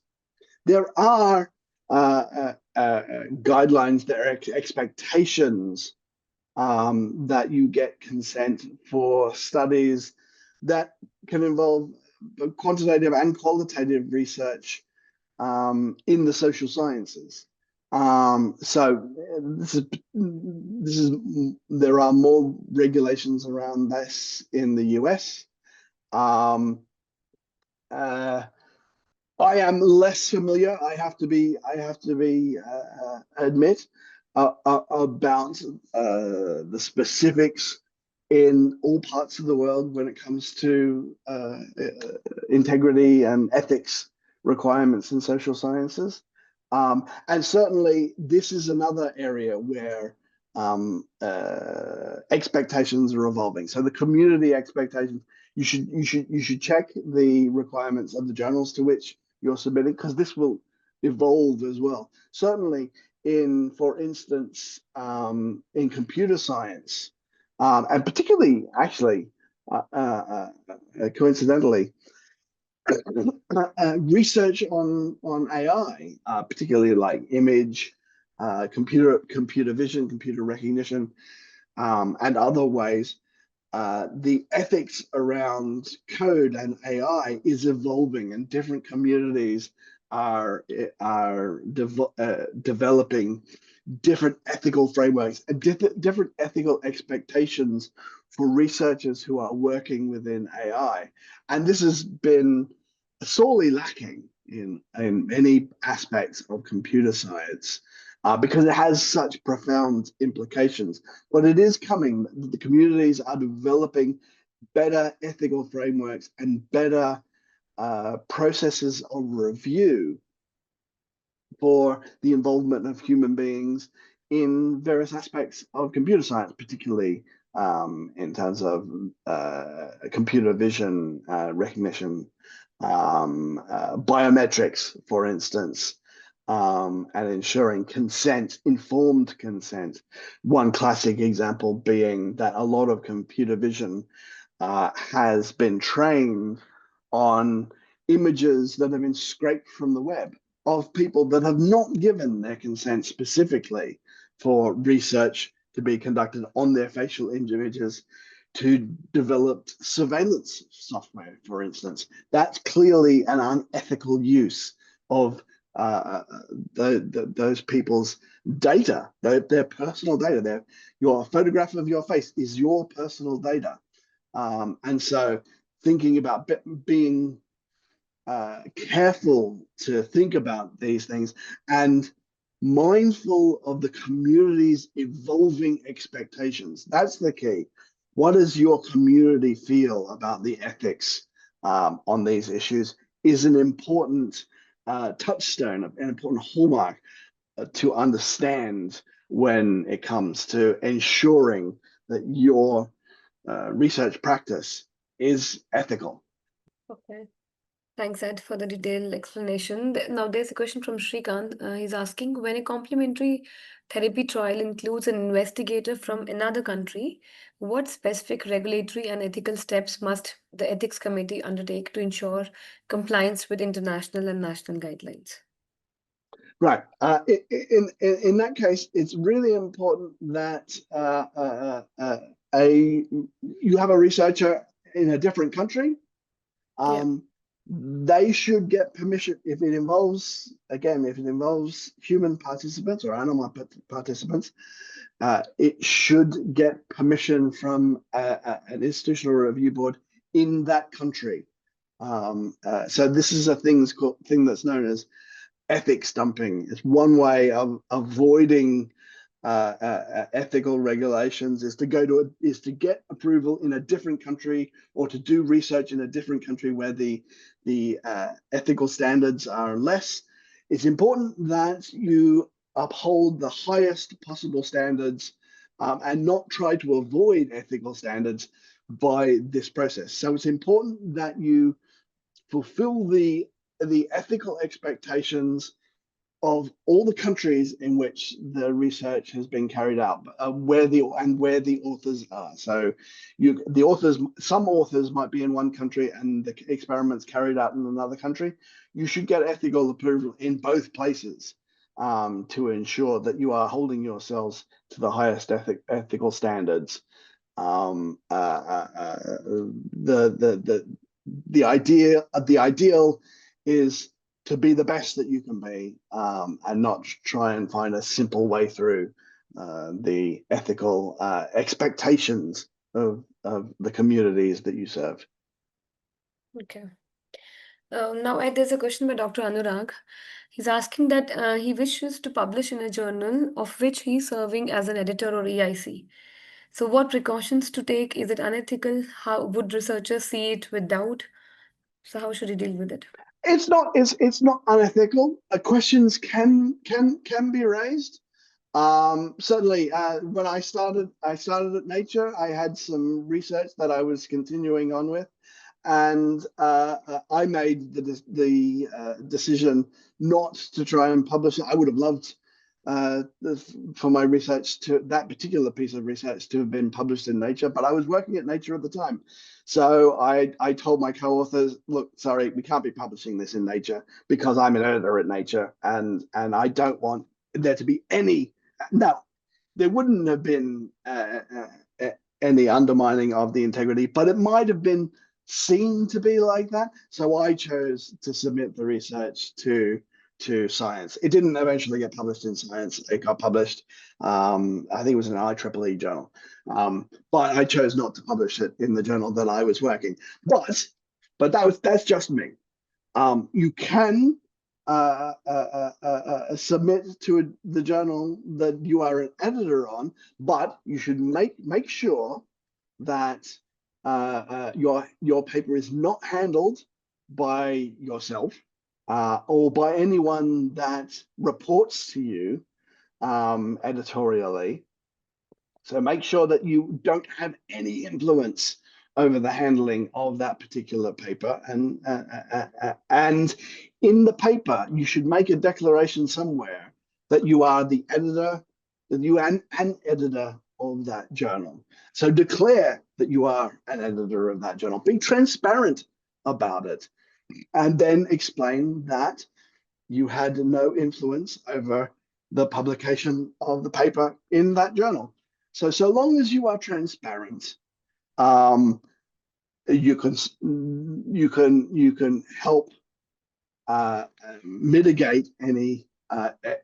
there are guidelines, there are expectations that you get consent for studies that can involve quantitative and qualitative research in the social sciences. So there are more regulations around this in the US. Um, I am less familiar. Admit about the specifics in all parts of the world when it comes to integrity and ethics requirements in social sciences. And certainly, this is another area where expectations are evolving. So the community expectations, you should check the requirements of the journals to which you're submitting, because this will evolve as well. Certainly, for instance, in computer science, and particularly, actually, coincidentally, research on AI, particularly like image, computer vision, computer recognition, and other ways, the ethics around code and AI is evolving, and different communities are developing different ethical frameworks and different ethical expectations for researchers who are working within AI. And this has been sorely lacking in many aspects of computer science, because it has such profound implications. But it is coming. The communities are developing better ethical frameworks and better processes of review for the involvement of human beings in various aspects of computer science, particularly in terms of computer vision recognition, biometrics, for instance, and ensuring consent, informed consent. One classic example being that a lot of computer vision has been trained on images that have been scraped from the web of people that have not given their consent specifically for research to be conducted on their facial images to develop surveillance software, for instance. That's clearly an unethical use of those people's data, their personal data. Your photograph of your face is your personal data. And so thinking about being careful to think about these things and mindful of the community's evolving expectations. That's the key. What does your community feel about the ethics on these issues is an important touchstone, an important hallmark to understand when it comes to ensuring that your research practice is ethical. Okay. Thanks, Ed, for the detailed explanation. Now, there's a question from Shrikant. He's asking, when a complementary therapy trial includes an investigator from another country, what specific regulatory and ethical steps must the ethics committee undertake to ensure compliance with international and national guidelines? Right. In that case, it's really important that you have a researcher in a different country. Yeah. They should get permission if it involves, again, if it involves human participants or animal participants. It should get permission from an institutional review board in that country. So this is a thing that's known as ethics dumping. It's one way of avoiding ethical regulations is to get approval in a different country or to do research in a different country where the ethical standards are less. It's important that you uphold the highest possible standards and not try to avoid ethical standards by this process. So it's important that you fulfill the ethical expectations of all the countries in which the research has been carried out, where the authors are. So, some authors might be in one country and the experiments carried out in another country. You should get ethical approval in both places to ensure that you are holding yourselves to the highest ethical standards. The ideal is to be the best that you can be, and not try and find a simple way through the ethical expectations of the communities that you serve. Okay. Now, there's a question by Dr. Anurag. He's asking that he wishes to publish in a journal of which he's serving as an editor or EIC. So, what precautions to take? Is it unethical? How would researchers see it with doubt? So, how should he deal with it? It's not unethical. Questions can be raised. Certainly, when I started at Nature, I had some research that I was continuing on with, and I made the decision not to try and publish it. I would have loved for my research to that particular piece of research to have been published in Nature, but I was working at Nature at the time. So I told my co-authors, look, sorry, we can't be publishing this in Nature because I'm an editor at Nature, and I don't want there to be any. Now, there wouldn't have been any undermining of the integrity, but it might have been seen to be like that. So I chose to submit the research to Science. It didn't eventually get published in Science. It got published, I think it was an IEEE journal. But I chose not to publish it in the journal that I was working. But that's just me. You can submit to the journal that you are an editor on, but you should make sure that your paper is not handled by yourself or by anyone that reports to you editorially. So make sure that you don't have any influence over the handling of that particular paper. And in the paper, you should make a declaration somewhere that you are the editor, that you are an editor of that journal. So declare that you are an editor of that journal. Be transparent about it, and then explain that you had no influence over the publication of the paper in that journal. So long as you are transparent, um, you can help mitigate any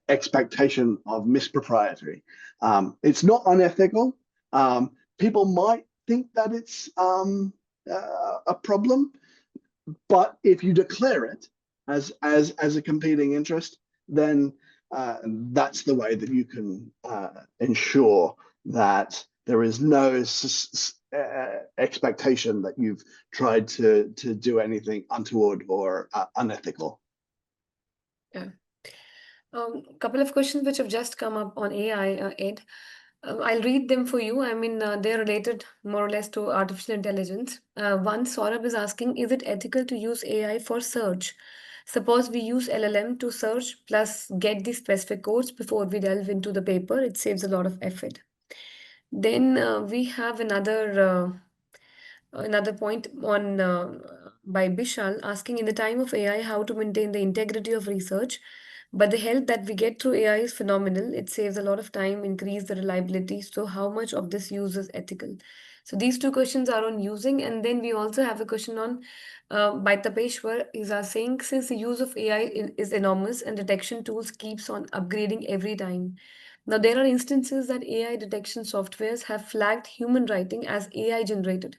expectation of mispropriety. It's not unethical. People might think that it's a problem, but if you declare it as a competing interest, then that's the way that you can ensure that there is no expectation that you've tried to do anything untoward or unethical. Yeah. Couple of questions which have just come up on AI, Ed. I'll read them for you. I mean, they're related more or less to artificial intelligence. One, Saurabh is asking, is it ethical to use AI for search? Suppose we use LLM to search plus get the specific codes before we delve into the paper. It saves a lot of effort. Then we have another point on by Bishal asking in the time of AI how to maintain the integrity of research, but the help that we get through AI is phenomenal. It saves a lot of time, increase the reliability. So how much of this use is ethical? So these two questions are on using, and then we also have a question on by Tapeshwar is saying since the use of AI is enormous and detection tools keeps on upgrading every time. Now, there are instances that AI detection softwares have flagged human writing as AI generated.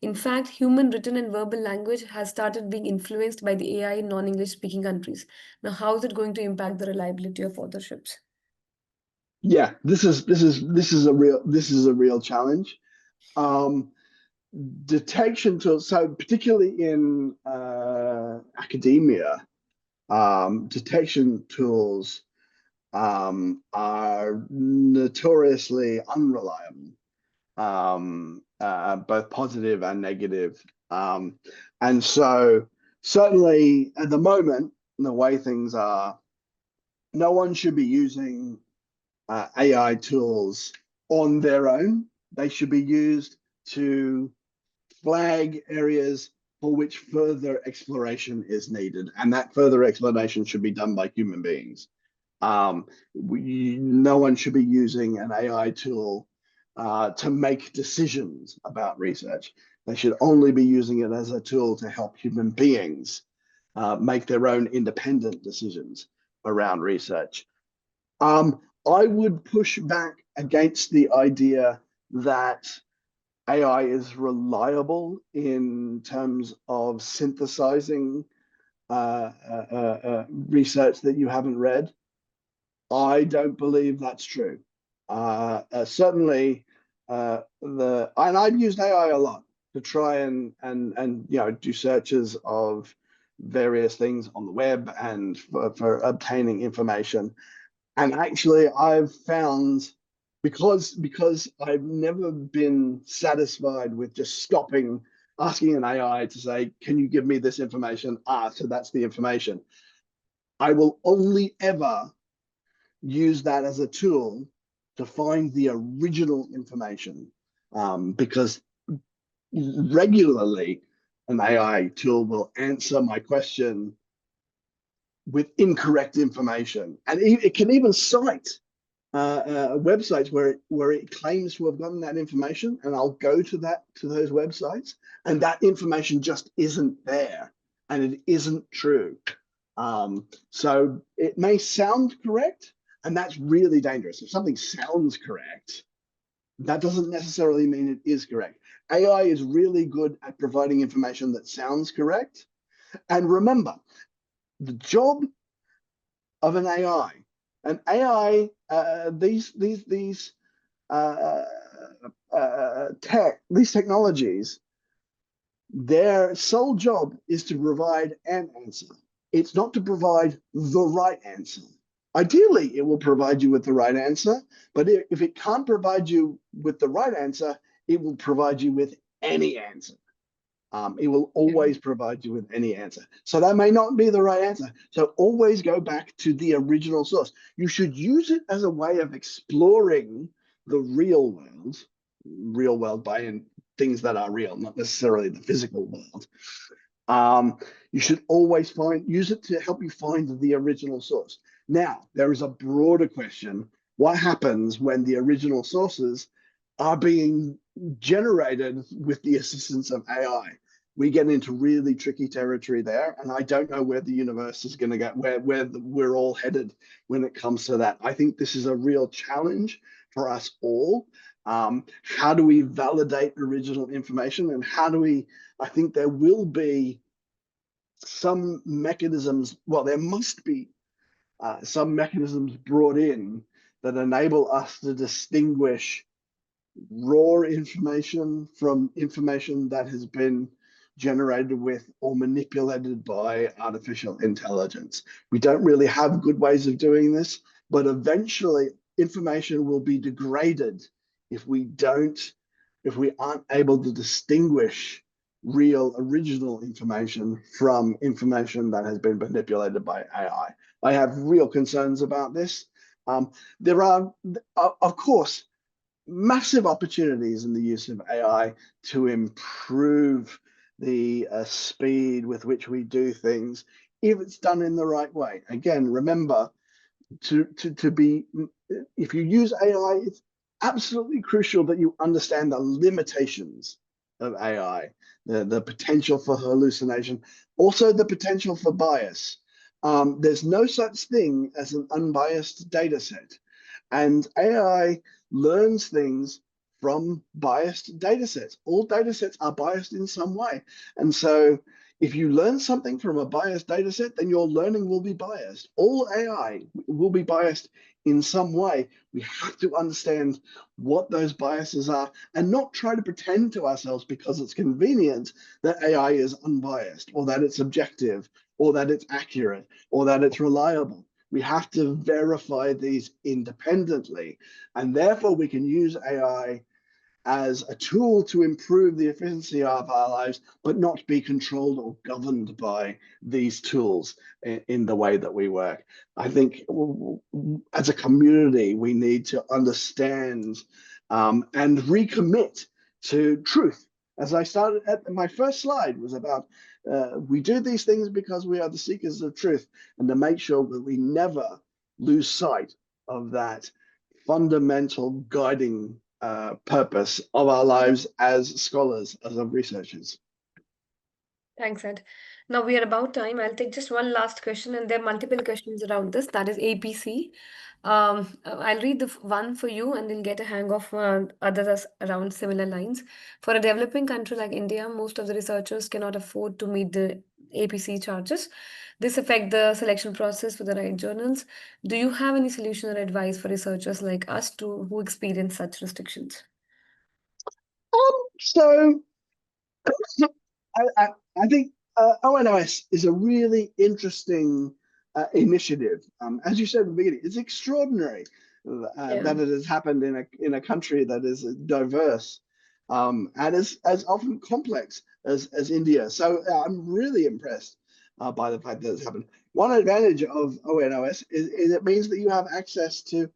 In fact, human written and verbal language has started being influenced by the AI in non-English speaking countries. Now, how is it going to impact the reliability of authorships? Yeah, this is a real challenge. Um, Detection tools, so particularly in academia, detection tools are notoriously unreliable, both positive and negative. And so, certainly at the moment, the way things are, no one should be using AI tools on their own. They should be used to flag areas for which further exploration is needed, and that further exploration should be done by human beings. No one should be using an AI tool to make decisions about research. They should only be using it as a tool to help human beings make their own independent decisions around research. I would push back against the idea that AI is reliable in terms of synthesizing research that you haven't read. I don't believe that's true. Certainly, and I've used AI a lot to try and do searches of various things on the web and for obtaining information. And actually, I've found because I've never been satisfied with just stopping asking an AI to say, "Can you give me this information?" So that's the information. I will only ever use that as a tool to find the original information, because regularly an AI tool will answer my question with incorrect information, and it can even cite websites where it claims to have gotten that information, and I'll go to those websites, and that information just isn't there, and it isn't true. So it may sound correct, and that's really dangerous. If something sounds correct, that doesn't necessarily mean it is correct. AI is really good at providing information that sounds correct. And remember, the job of an AI, uh, these technologies, their sole job is to provide an answer. It's not to provide the right answer. Ideally, it will provide you with the right answer, but if it can't provide you with the right answer, it will provide you with any answer. It will always provide you with any answer. So that may not be the right answer. So always go back to the original source. You should use it as a way of exploring the real world by in things that are real, not necessarily the physical world. You should always use it to help you find the original source. Now, there is a broader question. What happens when the original sources are being generated with the assistance of AI? We get into really tricky territory there, and I don't know where the universe is going to go, where we're all headed when it comes to that. I think this is a real challenge for us all. How do we validate original information, and how do we? I think there will be some mechanisms. Well, there must be some mechanisms brought in that enable us to distinguish raw information from information that has been generated with or manipulated by artificial intelligence. We don't really have good ways of doing this, but eventually information will be degraded if we aren't able to distinguish real original information from information that has been manipulated by AI. I have real concerns about this. There are, of course, massive opportunities in the use of AI to improve the speed with which we do things if it's done in the right way. Again, remember if you use AI, it's absolutely crucial that you understand the limitations of AI, the potential for hallucination, also the potential for bias. There's no such thing as an unbiased data set. And AI learns things from biased data sets. All data sets are biased in some way. And so if you learn something from a biased data set, then your learning will be biased. All AI will be biased in some way. We have to understand what those biases are and not try to pretend to ourselves because it's convenient that AI is unbiased or that it's objective or that it's accurate or that it's reliable. We have to verify these independently, and therefore we can use AI as a tool to improve the efficiency of our lives, but not be controlled or governed by these tools in the way that we work. I think as a community, we need to understand and recommit to truth. As I started at my first slide was about we do these things because we are the seekers of truth, and to make sure that we never lose sight of that fundamental guiding purpose of our lives as scholars, as researchers. Thanks, Ed. Now we are about time. I'll take just one last question, and there are multiple questions around this. That is APC. I'll read the one for you and you'll get a hang of others around similar lines. For a developing country like India, most of the researchers cannot afford to meet the APC charges. This affect the selection process for the right journals. Do you have any solution or advice for researchers like us to who experience such restrictions? So I think ONOS is a really interesting initiative. As you said at the beginning, it's extraordinary Yeah, that it has happened in a country that is diverse and as often complex as India. So I'm really impressed by the fact that it's happened. One advantage of ONOS is it means that you have access to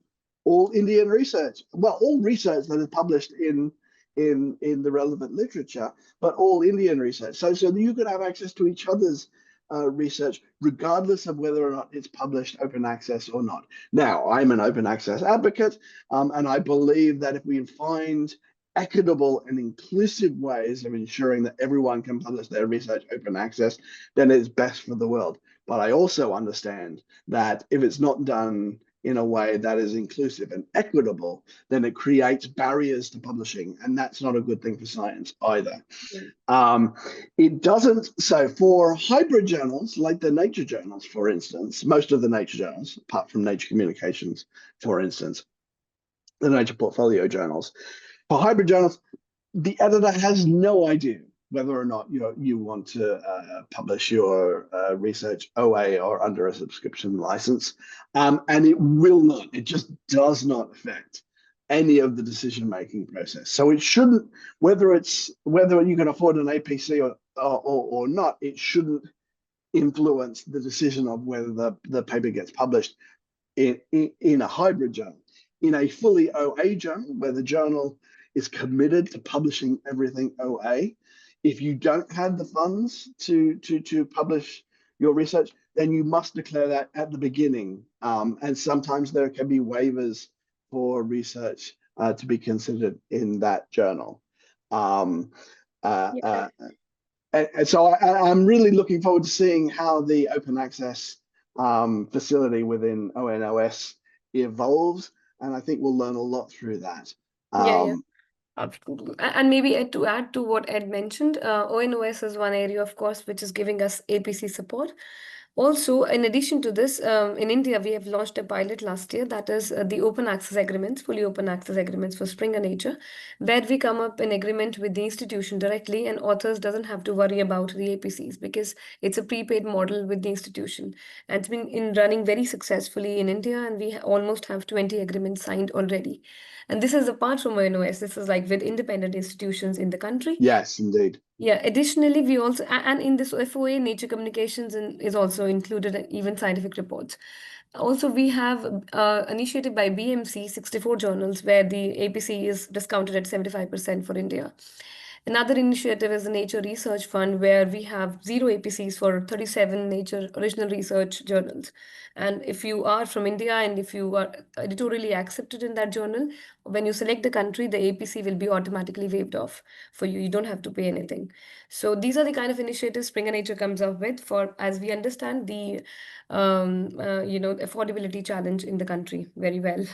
all Indian research. Well, all research that is published in the relevant literature, but all Indian research. So you could have access to each other's research, regardless of whether or not it's published open access or not. Now, I'm an open access advocate, and I believe that if we find equitable and inclusive ways of ensuring that everyone can publish their research open access, then it's best for the world. But I also understand that if it's not done in a way that is inclusive and equitable, then it creates barriers to publishing, and that's not a good thing for science either. Um, it doesn't, so for hybrid journals, like the Nature journals, for instance, most of the Nature journals, apart from Nature Communications, for instance, the Nature Portfolio journals, for hybrid journals, the editor has no idea whether or not you want to publish your research OA or under a subscription license. And it will not, it just does not affect any of the decision-making process. So it shouldn't, whether you can afford an APC or not, it shouldn't influence the decision of whether the paper gets published in a hybrid journal. In a fully OA journal, where the journal is committed to publishing everything OA, if you don't have the funds to publish your research, then you must declare that at the beginning. And sometimes there can be waivers for research to be considered in that journal. Um, uh, yeah, uh, and so I'm really looking forward to seeing how the open access facility within ONOS evolves, and I think we'll learn a lot through that. yeah. Um, Absolutely. And maybe to add to what Ed mentioned, ONOS is one area, of course, which is giving us APC support. Also, in addition to this, in India, we have launched a pilot last year that is the open access agreements, fully open access agreements for Springer Nature, where we come up in agreement with the institution directly and authors doesn't have to worry about the APCs because it's a prepaid model with the institution. And it's been running very successfully in India and we almost have 20 agreements signed already. And this is apart from ONOS, this is like with independent institutions in the country. yes, indeed. Yeah, additionally, we also, and in this FOA, Nature Communications is also included, even scientific reports. Also, we have initiated by BMC 64 journals where the APC is discounted at 75% for India. Another initiative is the Nature Research Fund, where we have zero APCs for 37 nature original research journals. And if you are from India and if you are editorially accepted in that journal, when you select the country, the APC will be automatically waived off for you. You don't have to pay anything. So these are the kind of initiatives Springer Nature comes up with for, as we understand, the affordability challenge in the country very well.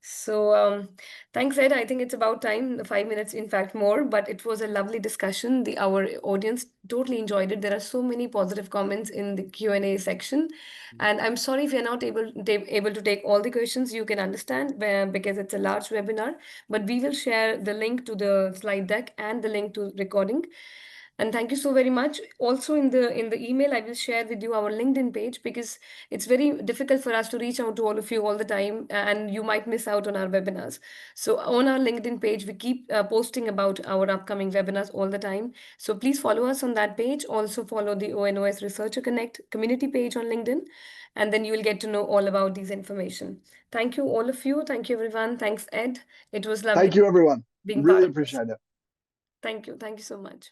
So thanks, Ed. I think it's about time, 5 minutes, in fact, more, but it was a lovely discussion. Our audience totally enjoyed it. There are so many positive comments in the Q&A section. And I'm sorry if you're not able to take all the questions. You can understand because it's a large webinar, but we will share the link to the slide deck and the link to recording. And thank you so very much. Also in the email, I will share with you our LinkedIn page because it's very difficult for us to reach out to all of you all the time, and you might miss out on our webinars. So on our LinkedIn page, we keep posting about our upcoming webinars all the time. So please follow us on that page. Also follow the ONOS Researcher Connect community page on LinkedIn, and then you will get to know all about these information. Thank you, all of you. Thank you, everyone. Thanks, Ed. It was lovely Thank you, everyone. being part Really of this. appreciate it. Thank you. Thank you so much.